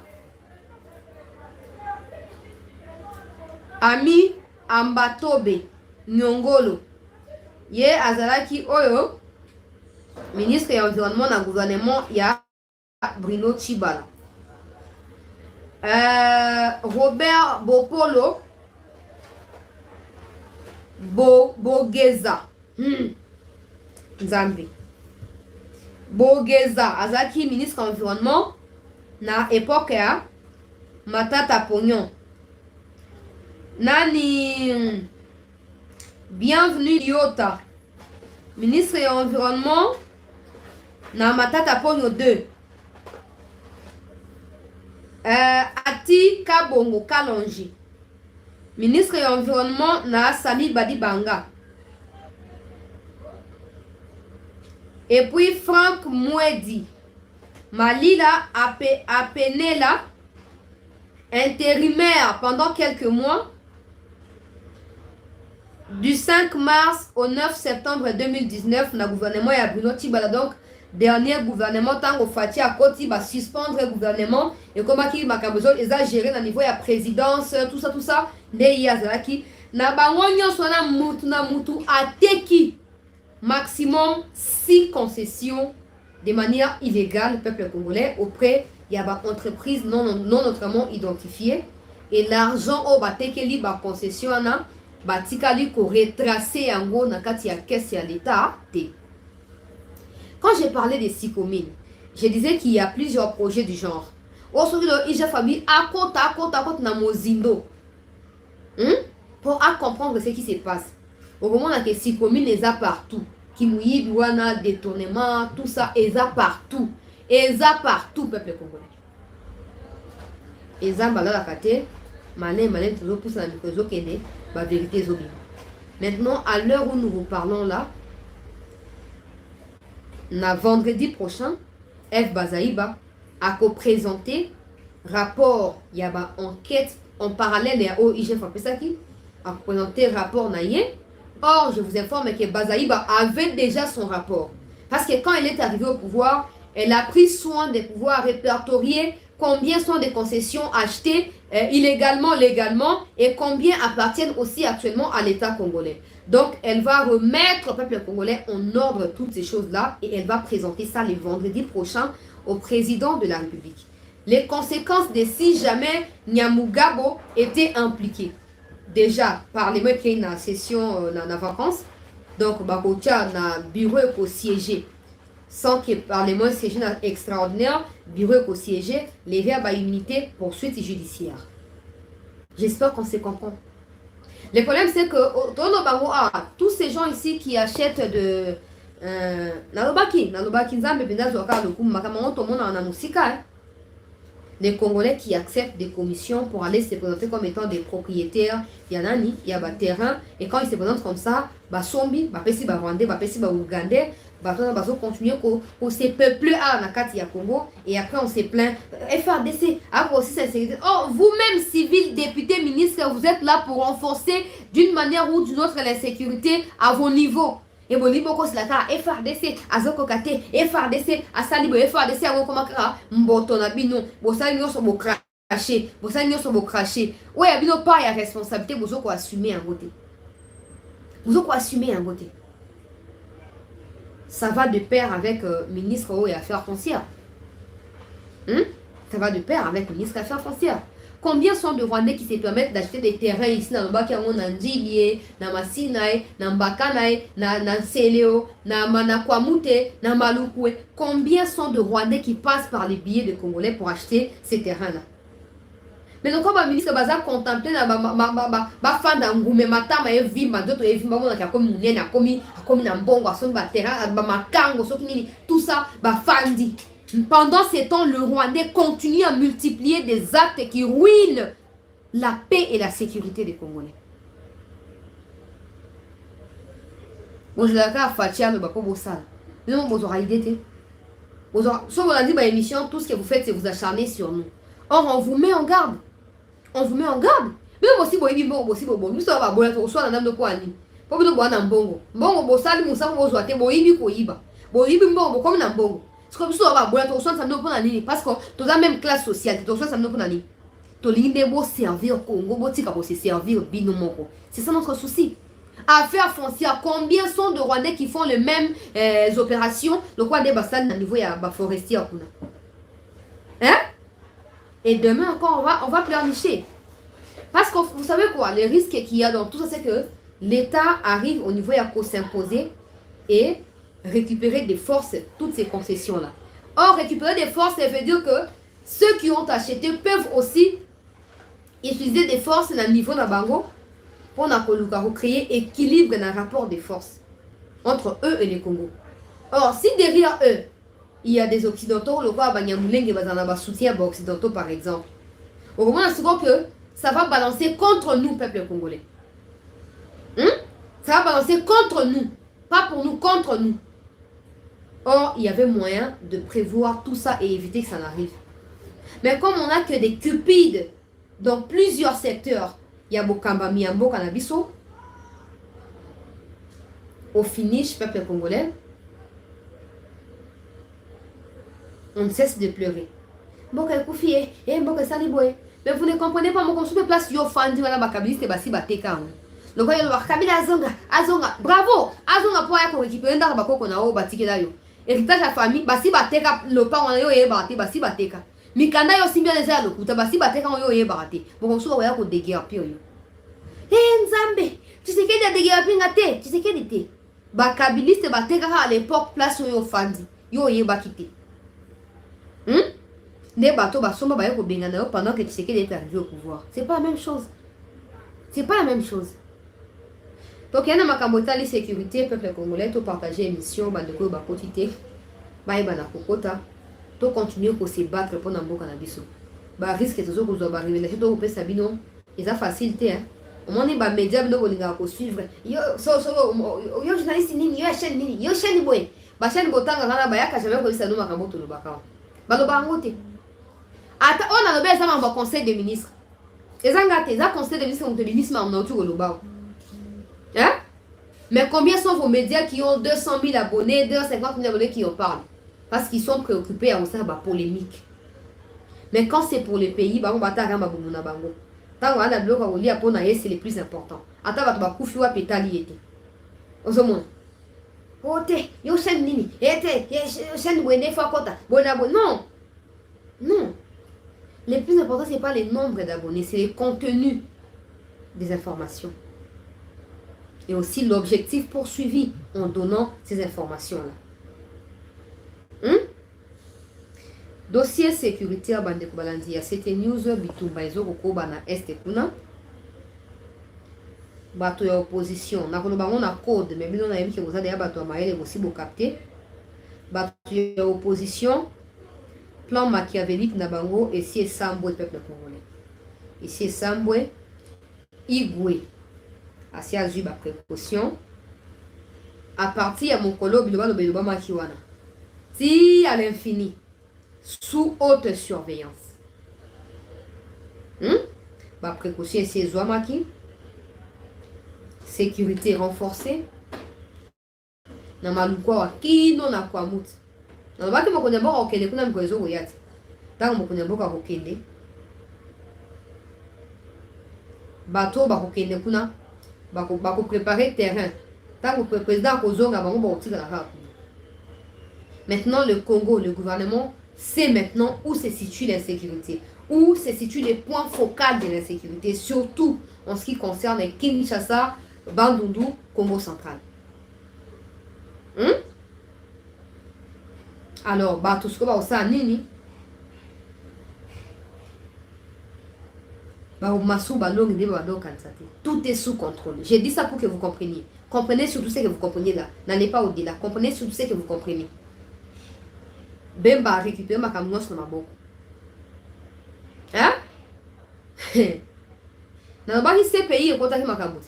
Ami Ambatobe Nyongolo. Ye Azalaki Oyo, ministre de l'Environnement na gouvernement, il y a Bruno Chibala. Robert Bopolo Bogeza. Nzambi. Bogeza. Azaki, ministre de l'Environnement, na époque ya Matata Pognon. Nani Bienvenue Liota, ministre de l'Environnement, na Matata Pognon 2. Ati Kabongo Kalonji, ministre de l'Environnement, na Sami Badibanga. Et puis Franck Mouedi, Malila Apenela, intérimaire pendant quelques mois, du 5 mars au 9 septembre 2019, na gouvernement ya Bruno Tibala, donc dernier gouvernement, tango Fati à Koti va suspendre le gouvernement et comment qui m'a exagéré dans le niveau de la présidence, tout ça, Yazaki, na bangonyo sona mutu a teki maximum 6 concessions de manière illégale, peuple congolais, auprès il y a des entreprises non notamment identifiées et l'argent au batekeli ba concession na batikali ko retracer yango na kati ya caisse ya l'état te. Quand j'ai parlé des 6 communes, je disais qu'il y a plusieurs projets du genre. Aujourd'hui, il y a famille à côte na Mozindo. Pour comprendre ce qui se passe. Au moment où les 6 communes, ils sont partout. Kimouyi, Biwana, détournement, tout ça, ils sont partout. Ils sont partout, peuple congolais. Ils sont la kate, malin, toujours pousse la micro, kende, la vérité zobi. Maintenant, à l'heure où nous vous parlons là, vendredi prochain, F. Bazaïba a présenté rapport, il y a une enquête en parallèle à OIGF a présenté rapport naïe. Or, je vous informe que Bazaïba avait déjà son rapport. Parce que quand elle est arrivée au pouvoir, elle a pris soin de pouvoir répertorier combien sont des concessions achetées illégalement, légalement, et combien appartiennent aussi actuellement à l'État congolais. Donc, elle va remettre au peuple congolais en ordre toutes ces choses-là et elle va présenter ça le vendredi prochain au président de la République. Les conséquences de si jamais Nyamugabo était impliqué. Déjà, par les mots qui sont en session, en vacances, donc, Bakotia na bureau pour siéger. Sans que par les mots siéger extraordinaire, bureau pour siéger, lever à immunité, poursuite judiciaire. J'espère qu'on se comprend. Le problème, c'est que tous ces gens ici qui achètent de les Congolais qui acceptent des commissions pour aller se présenter comme étant des propriétaires, il y en a ni, il y a des terrains, et quand ils se présentent comme ça, Sombi, Pesi Rwandais, Pesi Ougandais, continuer pour se peupler à Nakati ya Congo, et après on se plaint. FRDC, après aussi sincérité. Oh, vous-même, civil, député, ministre, vous êtes là pour renforcer d'une manière ou d'une autre l'insécurité à vos niveaux. Et bon niveau c'est la cara FRDC azoko kate FRDC asalibo FRDC a komaka mboto na bino bosali nyoso bo cracher bosali nyoso bo cracher ouais ya bino pas ya responsabilité bozoko assumer en côté bozoko assumer en côté ça va de pair avec ministre et affaires foncières Ça va de pair avec le ministre des Affaires foncières. Combien sont de Rwandais qui se permettent d'acheter des terrains ici dans le Bakiango, dans Ndjilié, dans Masinaï, dans Bakanaï, dans Seleo, dans Manakwamute, dans Malukwe? Combien sont de Rwandais qui passent par les billets de Congolais pour acheter ces terrains-là? Mais donc, quand le ministre va contempler ma fan d'Angoume, ma tama et vima, d'autres et vima, on a comme une a comme un bon, à son terrain, ma kango, tout ça, ma fandi. Pendant ces temps, le Rwandais continue à multiplier des actes qui ruinent la paix et la sécurité des Congolais. Vous avez fait le bako bossal. Non, vous aurez idée. Vous aurez, sauf on a dit dans l'émission, tout ce que vous faites, c'est vous acharner sur nous. Or, on vous met en garde. On vous met en garde. Même aussi, vous avez aussi, nous sommes à la soit dans le coin. Pour vous voir un bongo. Bongo, bossal, vous savez, vous avez boibi pour Iba. Boibi, bongo, comme un bongo. C'est comme ça, on va voir, ça nous prend la ligne. Parce que tu as la même classe sociale, tu as ça nous prend la ligne. Tu as servir au Congo, tu as servir au binomoko. C'est ça notre souci. Affaires foncières, combien sont de Rwandais qui font les mêmes opérations? Le quoi des bassins à niveau ya forestier. Hein? Et demain encore, on va pleurnicher. Parce que vous savez quoi, le risque qu'il y a dans tout ça, c'est que l'État arrive au niveau ya s'imposer et récupérer des forces, toutes ces concessions-là. Or, récupérer des forces, ça veut dire que ceux qui ont acheté peuvent aussi utiliser des forces dans le niveau de Bango pour créer équilibre dans le rapport des forces entre eux et les Congos. Or, si derrière eux, il y a des Occidentaux, le roi Banyamulenge va soutien occidentaux par exemple, au moment que ça va balancer contre nous, peuple congolais. Ça va balancer contre nous, pas pour nous, contre nous. Or, il y avait moyen de prévoir tout ça et éviter que ça n'arrive. Mais comme on n'a que des cupides dans plusieurs secteurs, il y a Bokamba Miambo Canabiso, au finish, peuple congolais, on ne cesse de pleurer. Boka Koufi, Boka Saliboué. Mais vous ne comprenez pas, mon consommé place yo fandi wala bakabiliste basi bateka. Donc il y a Kabila Azonga, bravo, Azonga pour y récupérer dans bakoko na o batike là yo. Héritage à famille, basi bateka le pa on yo yebate basi bateka. Mikanda yo simbia les alo kuta basi bateka on yo yebate. Mon consommé ya ko déguerpir yo. Nzambe, tu sais qu'il y a déguerpir ngate, tu sais qu'il était. Bakabiliste bateka à l'époque place yo fandi, yo yebakite. Des bateaux pendant que Tshisekedi est arrivé au pouvoir. C'est pas la même chose. C'est pas la même chose. Donc, il y a ma camotali sécurité, peuple congolais, tout partager émission, bandeko, bakotité, baïbana kokota, tout continuer pour se battre pour n'ambo cannabis. Bah, risque de toujours que vous avez révélé, tout au sabino, ils ont facilité, hein. Au moins, les médias, nous allons suivre. Yo, journaliste, yo, chaîne, yo, chaîne, boy. Bah, chaîne, botanga, rana, bayaka, jamais que ça nous m'a camboto le bacao. Bah, le bangote. On a le bel exemple au conseil des ministres. Les engatés, les conseils des ministres ont le ministre en autour de l'Oba. Hein? Mais combien sont vos médias qui ont 200 000 abonnés, 250 000 abonnés qui en parlent? Parce qu'ils sont préoccupés à ça, polémique. Mais quand c'est pour les pays, on va t'arrêter à Boumouna Bango. Tant qu'on a le bloc à Oli à Ponaye, c'est le plus important. Attends, tu vas couper à pétali été. Osomon. Ote, yo chaîne nini, ete, chaîne wene fakota, bonabo. Non. Non. Le plus important, ce n'est pas le nombre d'abonnés, c'est le contenu des informations. Et aussi l'objectif poursuivi en donnant ces informations-là. Dossier sécuritaire, bande Kobalandia, c'était news, bitumba, ezoko, bana, este, kuna. Bato ya opposition. On a code, mais on a vu que vous avez bato à maïle aussi vous capter. Bato ya opposition. Plan machiavélique na bango et si Sambwe peuple congolais. Ici Sambwe Igwe asi azu ba précaution à partir à mon colo biloba no beloba makiwana. Si à l'infini sous haute surveillance. Ba précaution ici Zouamaki. Sécurité renforcée. Na malukwa wa kino na kwa mutu. Na baki mokone mboka okende kuna mkwezo goyati. Tango mokone mboka okende. Bateau ba okende kuna bako préparer terrain. Tango président kozonga bango ba otika la rap. Maintenant le Congo, le gouvernement c'est maintenant où se situe l'insécurité, où se situent les points focaux de l'insécurité, surtout en ce qui concerne Kinshasa, Bandundu, Congo central. Alors, tout ce que va au nini, tout est sous contrôle. J'ai dit ça pour que vous compreniez. Comprenez surtout ce que vous comprenez là. N'allez pas au-delà. Comprenez surtout ce que vous comprenez. Bemba récupère ma camion sur ma boque. Hein? Dans le bas qui CPI est contact ma camion.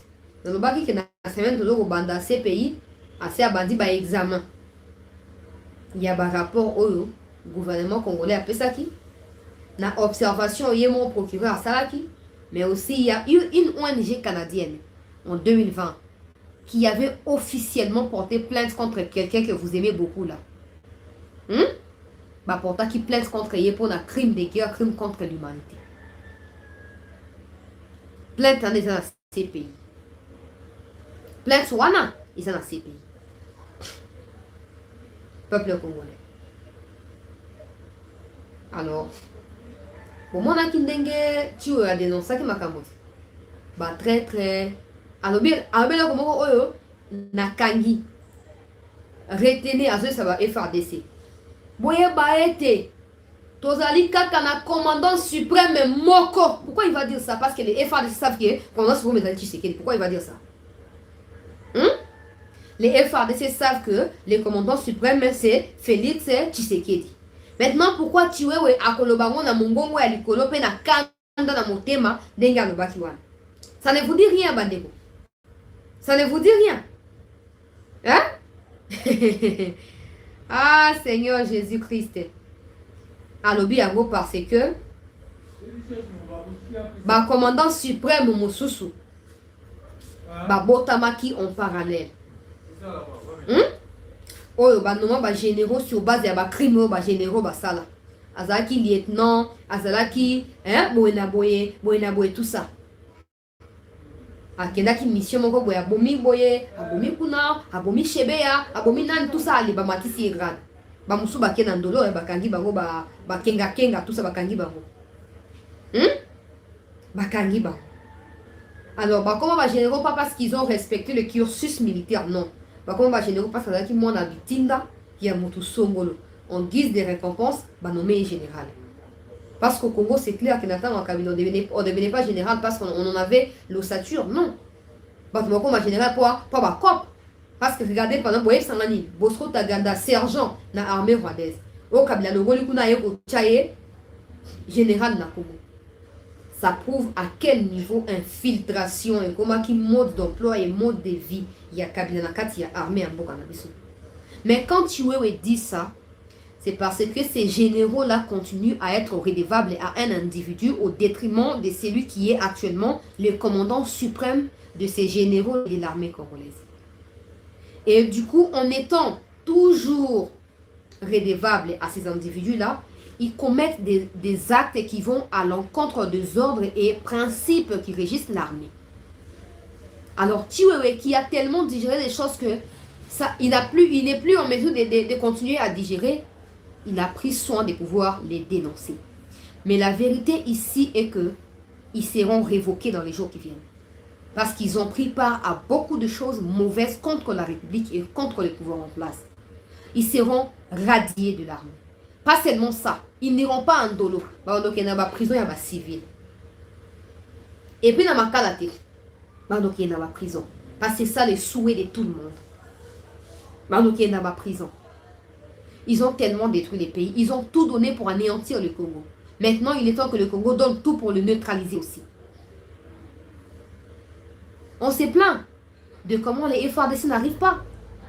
Dans le bas qui est dans la semaine de l'eau banda CPI, assez abandi par examen. Il y a un rapport au gouvernement congolais à Pesaki. Dans l'observation, il y a mon procureur à Salaki. Mais aussi, il y a eu une ONG canadienne en 2020 qui avait officiellement porté plainte contre quelqu'un que vous aimez beaucoup là. Porta qui plainte contre lui pour un crime de guerre, crime contre l'humanité. Plainte dans les CPI. Plainte Wana, ils sont dans CPI. Peuple congolais. Alors, pour moi, tu as dénoncé que ma camoufle. Très très. Alors bien comment na kangi. Retenez à ce ça va FRDC. Boye baete. Tozali kaka na commandant suprême Moko. Pourquoi il va dire ça? Parce que les FRDC savent que commandant suprême est Tshisekedi. Pourquoi il va dire ça? Les FRDC savent que le commandant suprême c'est Félix Tshisekedi. Maintenant, pourquoi tu es à Kolobango na Mongongo ya likolo pe na kanda na motema denga no bakiwana? Ça ne vous dit rien, bandeko. Ça ne vous dit rien. Hein? Ah, Seigneur Jésus-Christ. Alobi yango parce que commandant suprême Mosusu botamaki en parallèle. Oyo banoma généraux sur base ya crime généraux basala. Azalaki lieutenant, azalaki boye tout ça. Akendaki mission moko boye abomi kuna, abomi shebeya, abomi nan tout ça ali bamatisi grade. Bamusu bakena ndolo bakangi bango kenga tout ça bakangi bango. Bakangi bango. Alors comment généraux pas parce qu'ils ont respecté le cursus militaire, non. Comment généraux parce qu'ils ont habitinda qui a mutu songolo en guise de récompense nommé général. Parce qu'au Congo c'est clair que Nathan en cabinet on devenait pas général parce qu'on en avait l'ossature, non. Comment général pour cop. Parce que regardez pendant Boye Sangani, Bosco Taganda sergent na armée rwandaise. Au Kabila le Golikuna Yoko Tchaye général na Congo. Ça prouve à quel niveau infiltration et comment qui mode d'emploi et mode de vie il y a Kabila Nakati, il y a armée en Bokanabiso. Mais quand Chiwewe dit ça, c'est parce que ces généraux-là continuent à être redevables à un individu au détriment de celui qui est actuellement le commandant suprême de ces généraux de l'armée congolaise. Et du coup, en étant toujours redevables à ces individus-là, ils commettent des actes qui vont à l'encontre des ordres et principes qui régissent l'armée. Alors, Chiwewe, qui a tellement digéré des choses que il n'est plus en mesure de continuer à digérer, il a pris soin de pouvoir les dénoncer. Mais la vérité ici est que ils seront révoqués dans les jours qui viennent. Parce qu'ils ont pris part à beaucoup de choses mauvaises contre la République et contre le pouvoir en place. Ils seront radiés de l'armée. Pas seulement ça, ils n'iront pas en dolo. Donc il y a une prison, il y a une civile. Et puis dans ma calate, donc il y a une prison. Parce que c'est ça le souhait de tout le monde. Donc il y a une prison. Ils ont tellement détruit les pays. Ils ont tout donné pour anéantir le Congo. Maintenant, il est temps que le Congo donne tout pour le neutraliser aussi. On se plaint de comment les FARDC n'arrivent pas.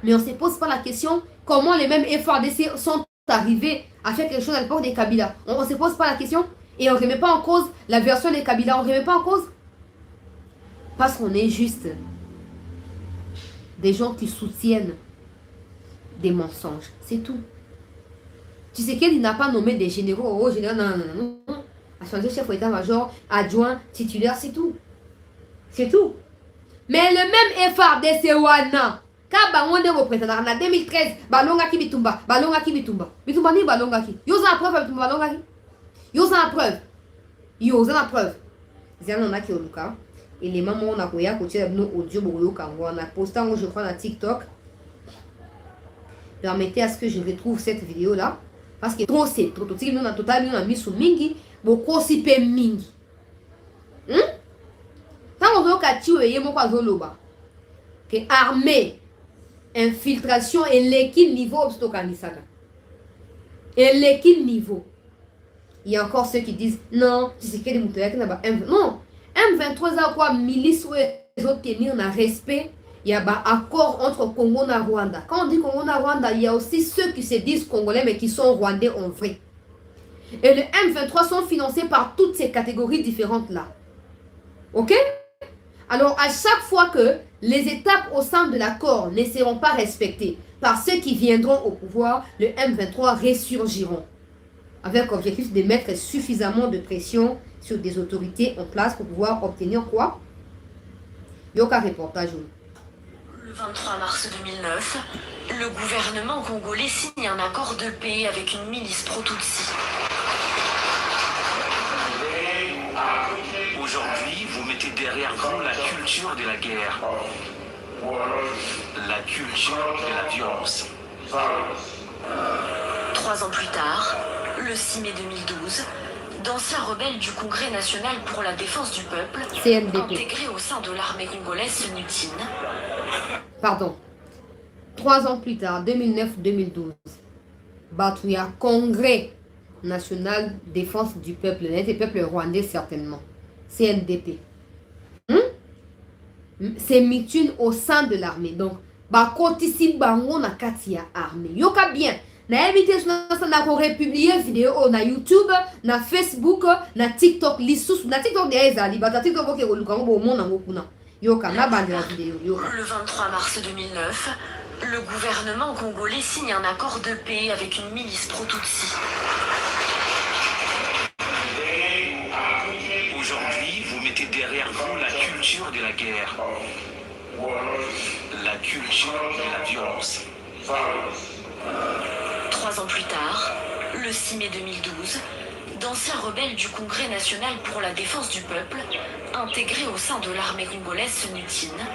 Mais on ne se pose pas la question comment les mêmes FARDC sont arrivés à faire quelque chose à l'époque des Kabila. On ne se pose pas la question et on ne remet pas en cause la version des Kabila. On ne remet pas en cause. Parce qu'on est juste des gens qui soutiennent des mensonges. C'est tout. Tu sais qu'il n'a pas nommé des généraux. Oh, général, non. A changé chef d'état-major, adjoint, titulaire, c'est tout. C'est tout. Mais le même FARDC Wana, Quand bango ne représentant en 2013, balonga ki bitumba. Bitumba ni balonga ki. Yo za preuve bitumba balonga ki. Yo za preuve. Ziana qui oluka. Et les mamans on a koya côté no audio bolo kango on a posté je crois dans TikTok. Permettez à ce que je retrouve cette vidéo là parce que trop c'est trop tout nous on a total nous a mis sous mingi beaucoup si pe mingi. Tant on veut qu'à tuer yemo kwa zoloba. Que armée infiltration et l'équipe niveau obstocanisaga. Et l'équipe niveau. Il y a encore ceux qui disent non, tu sais que les moutons non, M23 a quoi milice ou les autres tenir en respect. Il y a un accord entre Congo et Rwanda. Quand on dit Congo et Rwanda, il y a aussi ceux qui se disent congolais mais qui sont rwandais en vrai. Et les M23 sont financés par toutes ces catégories différentes là. Ok? Alors à chaque fois que les étapes au sein de l'accord ne seront pas respectées par ceux qui viendront au pouvoir, le M23 ressurgiront. Avec l'objectif de mettre suffisamment de pression sur des autorités en place pour pouvoir obtenir quoi? Yoka reportage. Le 23 mars 2009, le gouvernement congolais signe un accord de paix avec une milice pro-Tutsi. Aujourd'hui, vous mettez derrière vous la culture de la guerre, la culture de la violence. 3 ans plus tard, le 6 mai 2012, d'anciens rebelles du Congrès national pour la défense du peuple, intégrés au sein de l'armée congolaise, se mutinent. Pardon. 3 ans plus tard, 2009-2012, Batouya, Congrès national défense du peuple, des peuples rwandais certainement, CNDP. C'est mutine au sein de l'armée. Donc, Bakotisi Bango na Katia armée. Yoka bien. Na évité na republier vidéo na YouTube, na Facebook, na TikTok, lissus, na TikTok de ezali, ba TikTok boke oluka ngo mo na ngokuna. Yoka na bande la vidéo. Yoka. Le 23 mars 2009, le gouvernement congolais signe un accord de paix avec une milice pro-Tutsi. Aujourd'hui, vous mettez derrière vous la culture de la guerre, la culture de la violence. 3 ans plus tard, le 6 mai 2012, d'anciens rebelles du Congrès national pour la défense du peuple, intégrés au sein de l'armée congolaise, se mutinent.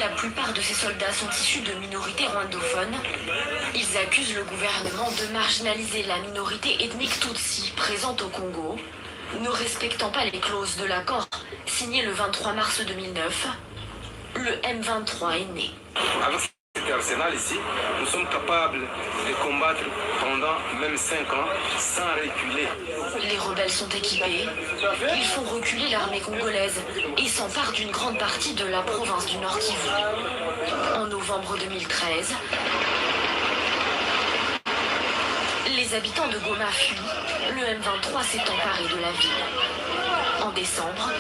La plupart de ces soldats sont issus de minorités rwandophones. Ils accusent le gouvernement de marginaliser la minorité ethnique Tutsi présente au Congo, ne respectant pas les clauses de l'accord signé le 23 mars 2009. Le M23 est né. Avec cet arsenal ici, nous sommes capables de combattre pendant même 5 ans sans reculer. Les rebelles sont équipés, ils font reculer l'armée congolaise et s'emparent d'une grande partie de la province du Nord Kivu. En novembre 2013, les habitants de Goma fuient, le M23 s'est emparé de la ville. En décembre,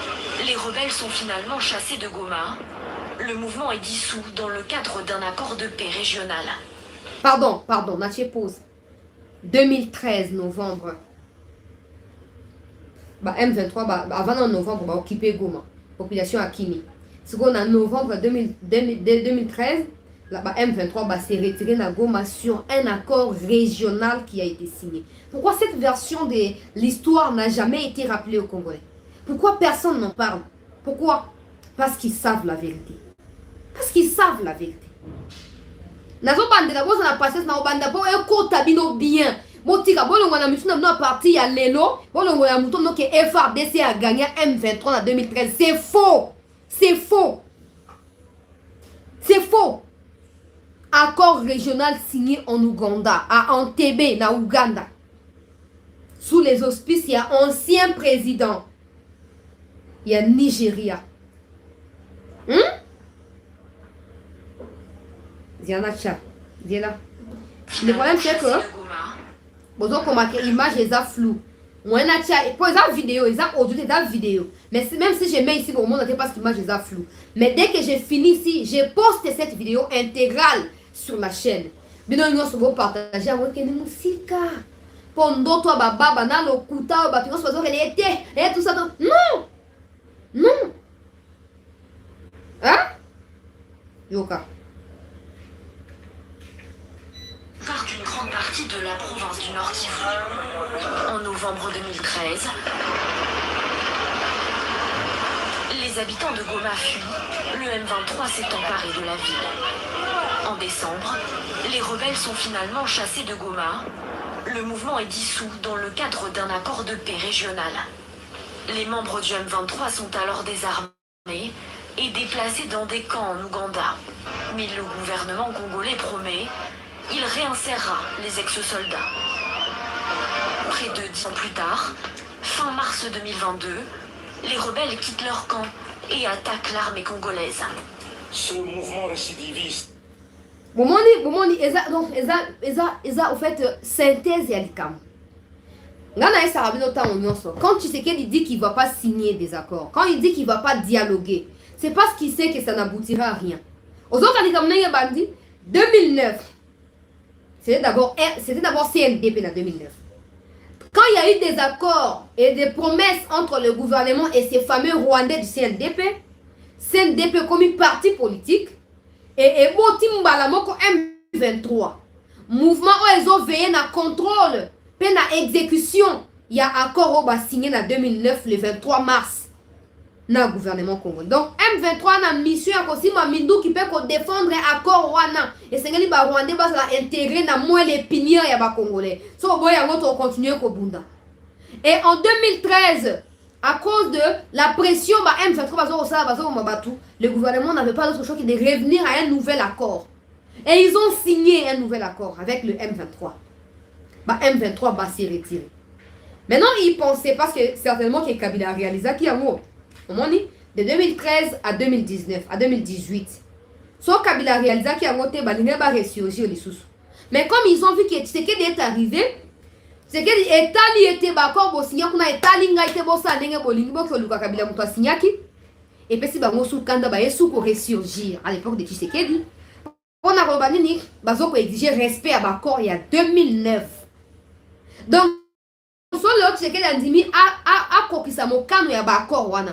les rebelles sont finalement chassés de Goma. Le mouvement est dissous dans le cadre d'un accord de paix régional. Pardon, Nathié pause. 2013, novembre. M23, avant novembre, va occuper Goma. Population à Kimi. Seconde, en novembre 2013, M23 s'est retiré à Goma sur un accord régional qui a été signé. Pourquoi cette version de l'histoire n'a jamais été rappelée aux Congolais? Pourquoi personne n'en parle? Pourquoi? Parce qu'ils savent la vérité. Parce qu'ils savent la vérité. Nazo bandela boza na passé na obanda po ekota bino bien. Motika bolongo na misuna na parti ya lelo, bolongo ya muto no ke FRDC a gagné M23 en 2013. C'est faux. C'est faux. C'est faux. Accord régional signé en Ouganda, à Entebbe, na Ouganda. Sous les auspices, il y a ancien président. Il y a Nigeria. Diana Tcha, viens là. Le problème c'est que vous avez remarqué l'image est floue. Moi, pour les vidéos, les audio, les vidéos. Mais même si je mets ici pour montrer parce que l'image est floue. Mais dès que j'ai fini ici, je poste cette vidéo intégrale sur la chaîne. Bino nyo sobo partager avec une musique. Pendant toi baba bana lo kuta ba tu sozo relete et tout ça. Non. Non. Hein? Yoka. partie de la province du Nord Kivu. En novembre 2013, les habitants de Goma fuient. Le M23 s'est emparé de la ville. En décembre, les rebelles sont finalement chassés de Goma. Le mouvement est dissous dans le cadre d'un accord de paix régional. Les membres du M23 sont alors désarmés et déplacés dans des camps en Ouganda. Mais le gouvernement congolais promet, il réinsérera les ex-soldats. Près de 10 ans plus tard, fin mars 2022, les rebelles quittent leur camp et attaquent l'armée congolaise. Ce mouvement récidiviste Donc, au fait, synthèse et alikam. Quand Tshisekedi dit qu'il ne va pas signer des accords, quand il dit qu'il ne va pas dialoguer, c'est parce qu'il sait que ça n'aboutira à rien. Aux autres, 2009, c'était d'abord CNDP en 2009. Quand il y a eu des accords et des promesses entre le gouvernement et ces fameux Rwandais du CNDP comme une parti politique, et Timbalamoko M23, mouvement où ils ont veillé na contrôle, puis na exécution, il y a accord au signé en 2009, le 23 mars, dans le gouvernement congolais. Donc M23 a mission aussi ma Mindou qui peut défendre l'accord Rwanda. Et c'est que les Rwandais va intégrer dans moins les piniers ya ba congolais. So boy on va continuer ko bunda. Et en 2013, à cause de la pression bah M23 le gouvernement n'avait pas d'autre choix que de revenir à un nouvel accord. Et ils ont signé un nouvel accord avec le M23. Bah M23 va s'y retirer. Maintenant ils pensaient parce que certainement que Kabila a réalisé qu'il y a mot. De 2013 à 2019, à 2018. So Kabila a réalisé qu'il y a moté balinga ba ressurgir les sous. Mais comme ils ont vu que Tshisekedi est arrivé, c'est que Etali était d'accord pour signer qu'on a Etali nga été bossa ndenge bolingi bo luka Kabila muto signaki. Et puis si ba ngosu kanda ba yesu ko ressurgir à l'époque de Tshisekedi. On a robanini bazo ko exiger respect à l'accord il y a 2009. Donc so le Tshisekedi a dit a kokisa mokano ya ba accord wana.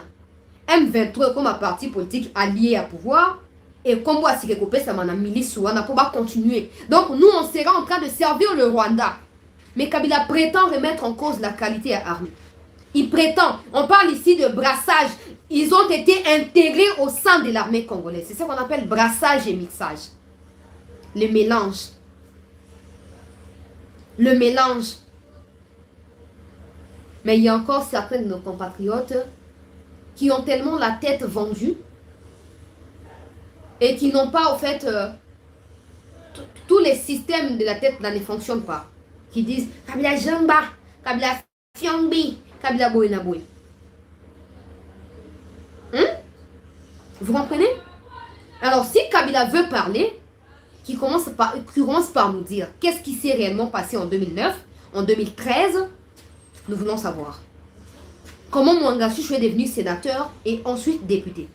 M23 comme un parti politique allié à pouvoir et comme voici que copé ça m'a milice wana pour pas continuer. Donc nous on sera en train de servir le Rwanda. Mais Kabila prétend remettre en cause la qualité à armée. Il prétend, on parle ici de brassage. Ils ont été intégrés au sein de l'armée congolaise. C'est ça qu'on appelle brassage et mixage. Le mélange. Le mélange. Mais il y a encore certains de nos compatriotes qui ont tellement la tête vendue et qui n'ont pas, au fait, tous les systèmes de la tête ne fonctionnent pas. Qui disent Kabila Jamba, Kabila Fiambi, Kabila Boinaboui. Vous comprenez? Alors, si Kabila veut parler, qui commence par nous dire qu'est-ce qui s'est réellement passé en 2009, en 2013, nous voulons savoir. Comment Mwanga Chouchou est devenu sénateur et ensuite député?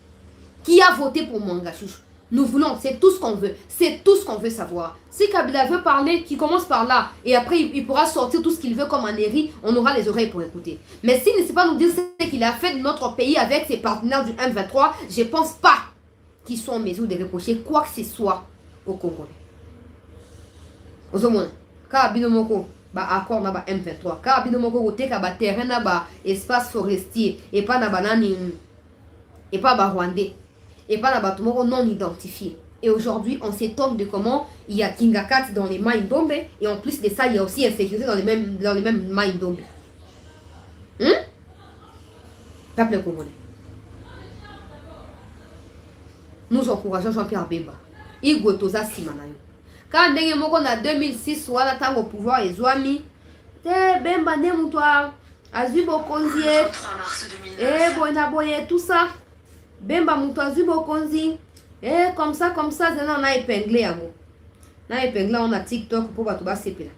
Qui a voté pour Mwanga Chouchou? Nous voulons, c'est tout ce qu'on veut. C'est tout ce qu'on veut savoir. Si Kabila veut parler, qu'il commence par là. Et après, il pourra sortir tout ce qu'il veut comme un héri. On aura les oreilles pour écouter. Mais s'il ne sait pas nous dire ce qu'il a fait de notre pays avec ses partenaires du M23, je ne pense pas qu'ils sont en mesure de reprocher quoi que ce soit au Congolais. Ozomona, Kabinomoko, accord na ba M23. Kabinomoko, côté ka ba terrain na ba espace forestier. Et pas na banani. Et pas ba Rwandais. Et pas là-bas, non identifié. Et aujourd'hui, on s'étonne de comment il y a Kingakat dans les mains d'Ombe. Et en plus de ça, il y a aussi insécurité dans les mêmes mains d'Ombe. Peuple congolais. Nous encourageons Jean-Pierre Bemba. Il gotoza simanayo. Quand ndenge moko na 2006 wala tango pouvoir ezwami, Bemba ne mutwa azwi bokonzie. Boina boye tout ça. Bemba Moutazu Bokonzi. Comme ça, on a épinglé à vous. On a épinglé, on a TikTok pour battre CP.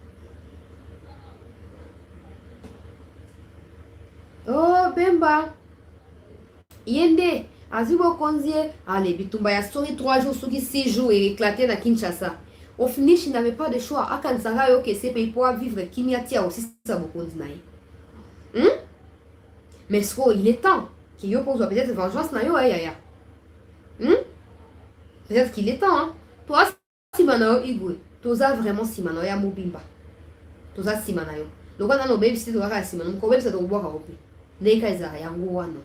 Oh, Bemba. Yende. Azu Bokonzi. Allez, Bitumba ya sori 3 jours, 6 jours et éclaté dans Kinshasa. Au finish, il n'avait pas de choix. Akansanga yo que CP pour vivre. Kinyatia aussi ça Bokonzi naï. Mais il est temps. Qui oppose peut-être vengeance na yo ya. Peut-être qu'il est temps hein. Toi Simano Igwe, toza vraiment Simano ya Mobimba. toza nsima na yo lokola nano obebisi te tokaka nsima no kobebisa tokobwaka ope ndeka ezala yango wana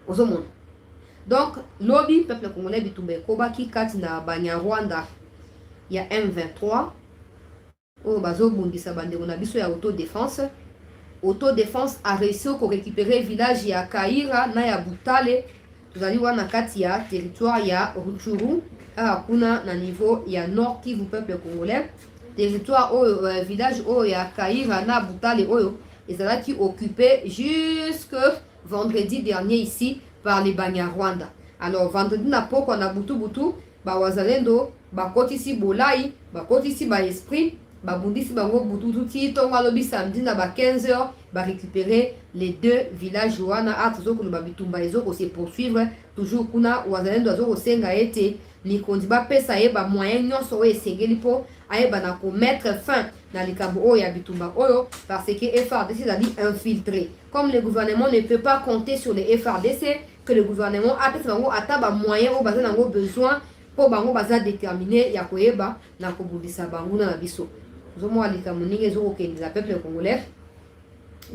ozomona. Donc lobi peuple congolais bitumba ekobaki kati na banyarwanda ya M23 oyo bazobundisa bandeko na biso ya autodéfense. Autodéfense a réussi ko récupérer village ya Kaira na ya Butale tozali wana kati ya territoire ya Rutshuru kuna na niveau ya Nord Kivu peuple congolais. Territoire oyo village oyo ya Kaira na Butale oyo ezalaki occupé jusque vendredi dernier ici par les Banyarwanda. Alors vendredi na poko na butu bawazalendo bakotisi bolai bakotisi ba esprit babundisi bango butu ti tonga lobi samedi na ba 15h ba récupérer les deux villages wana atzo ko ba bitumba ezoko se poursuivre toujours kuna wazalendo azoko senga ete likondi ba pesa ye ba moyen nyonso oyo esengeli po ayeba na ko mettre fin na likambo oyo ya bitumba oyo parce que FRDC a dit infiltré. Comme le gouvernement ne peut pas compter sur les FRDC, que le gouvernement a peut-être ata ba moyen au bazan ngo besoin pour bango baza déterminé ya koyeba na ko bundisa bango na biso. Zomo alika moninga ezoko kendela peuple congolais.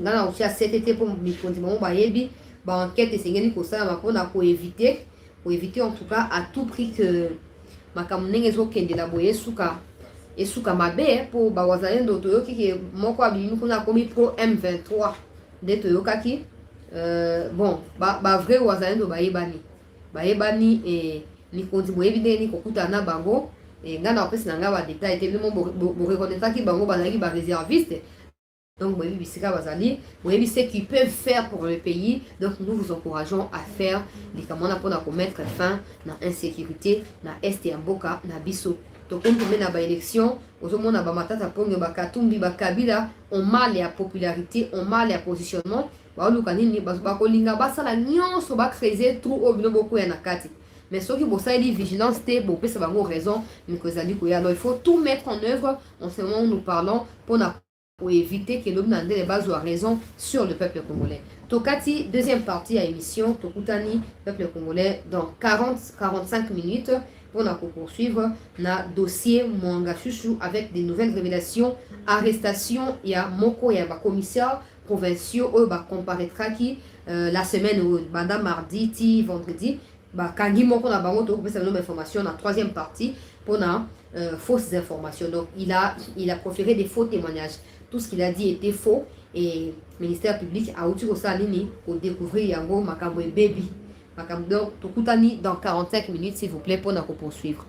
Ngana aussi à cet été pour mikondi bango ba yebi ba enquête esengeli ko sala mapona ko éviter en tout cas à tout prix que makamunenge ezoko kendela boye esuka mabe po bawazalendo toyoki ke moko abimi kuna komi pro M23 de toyokaki bon ba vrai wazalendo bayebani et likondi boyebi ndeni kokuta na bango et ngana opesi na nga ba détail te bimo bo reconnaître ki bango bazali ba réserviste. Donc boyebi bisika bazali boyebi ce qu'ils peuvent faire pour le pays. Donc nous vous encourageons à faire les kamona pour na mettre fin na insécurité na est ya mboka na biso. Tokombe na ba élection ozomona ba matata pongo ba katumbi ba kabila on mal ya popularité on mal ya positionnement ba luka nini ba kolinga basala nyonso ba creuser trou au bino boko ya nakati. Mais ceux qui bossent dit vigilance te bon pesa bango raison mais que ça dit que alors il faut tout mettre en œuvre en ce moment où nous parlons pour éviter que l'homme n'ait les bases ou raison sur le peuple congolais. Tokati deuxième partie à émission Tokutani peuple congolais dans 40-45 minutes. On a poursuivre na dossier Mwanga Chouchou avec des nouvelles révélations, arrestation et à Moko et à commissaire provinciaux au comparaîtra qui la semaine où madame mardi ti vendredi kangi Moko na bango to pesa nos informations la troisième partie pour na fausses informations. Donc il a proféré des faux témoignages. Tout ce qu'il a dit était faux et le ministère public a outil au salini pour découvrir yango makambo baby. Donc, Tokutani dans 45 minutes, s'il vous plaît, pour nous poursuivre.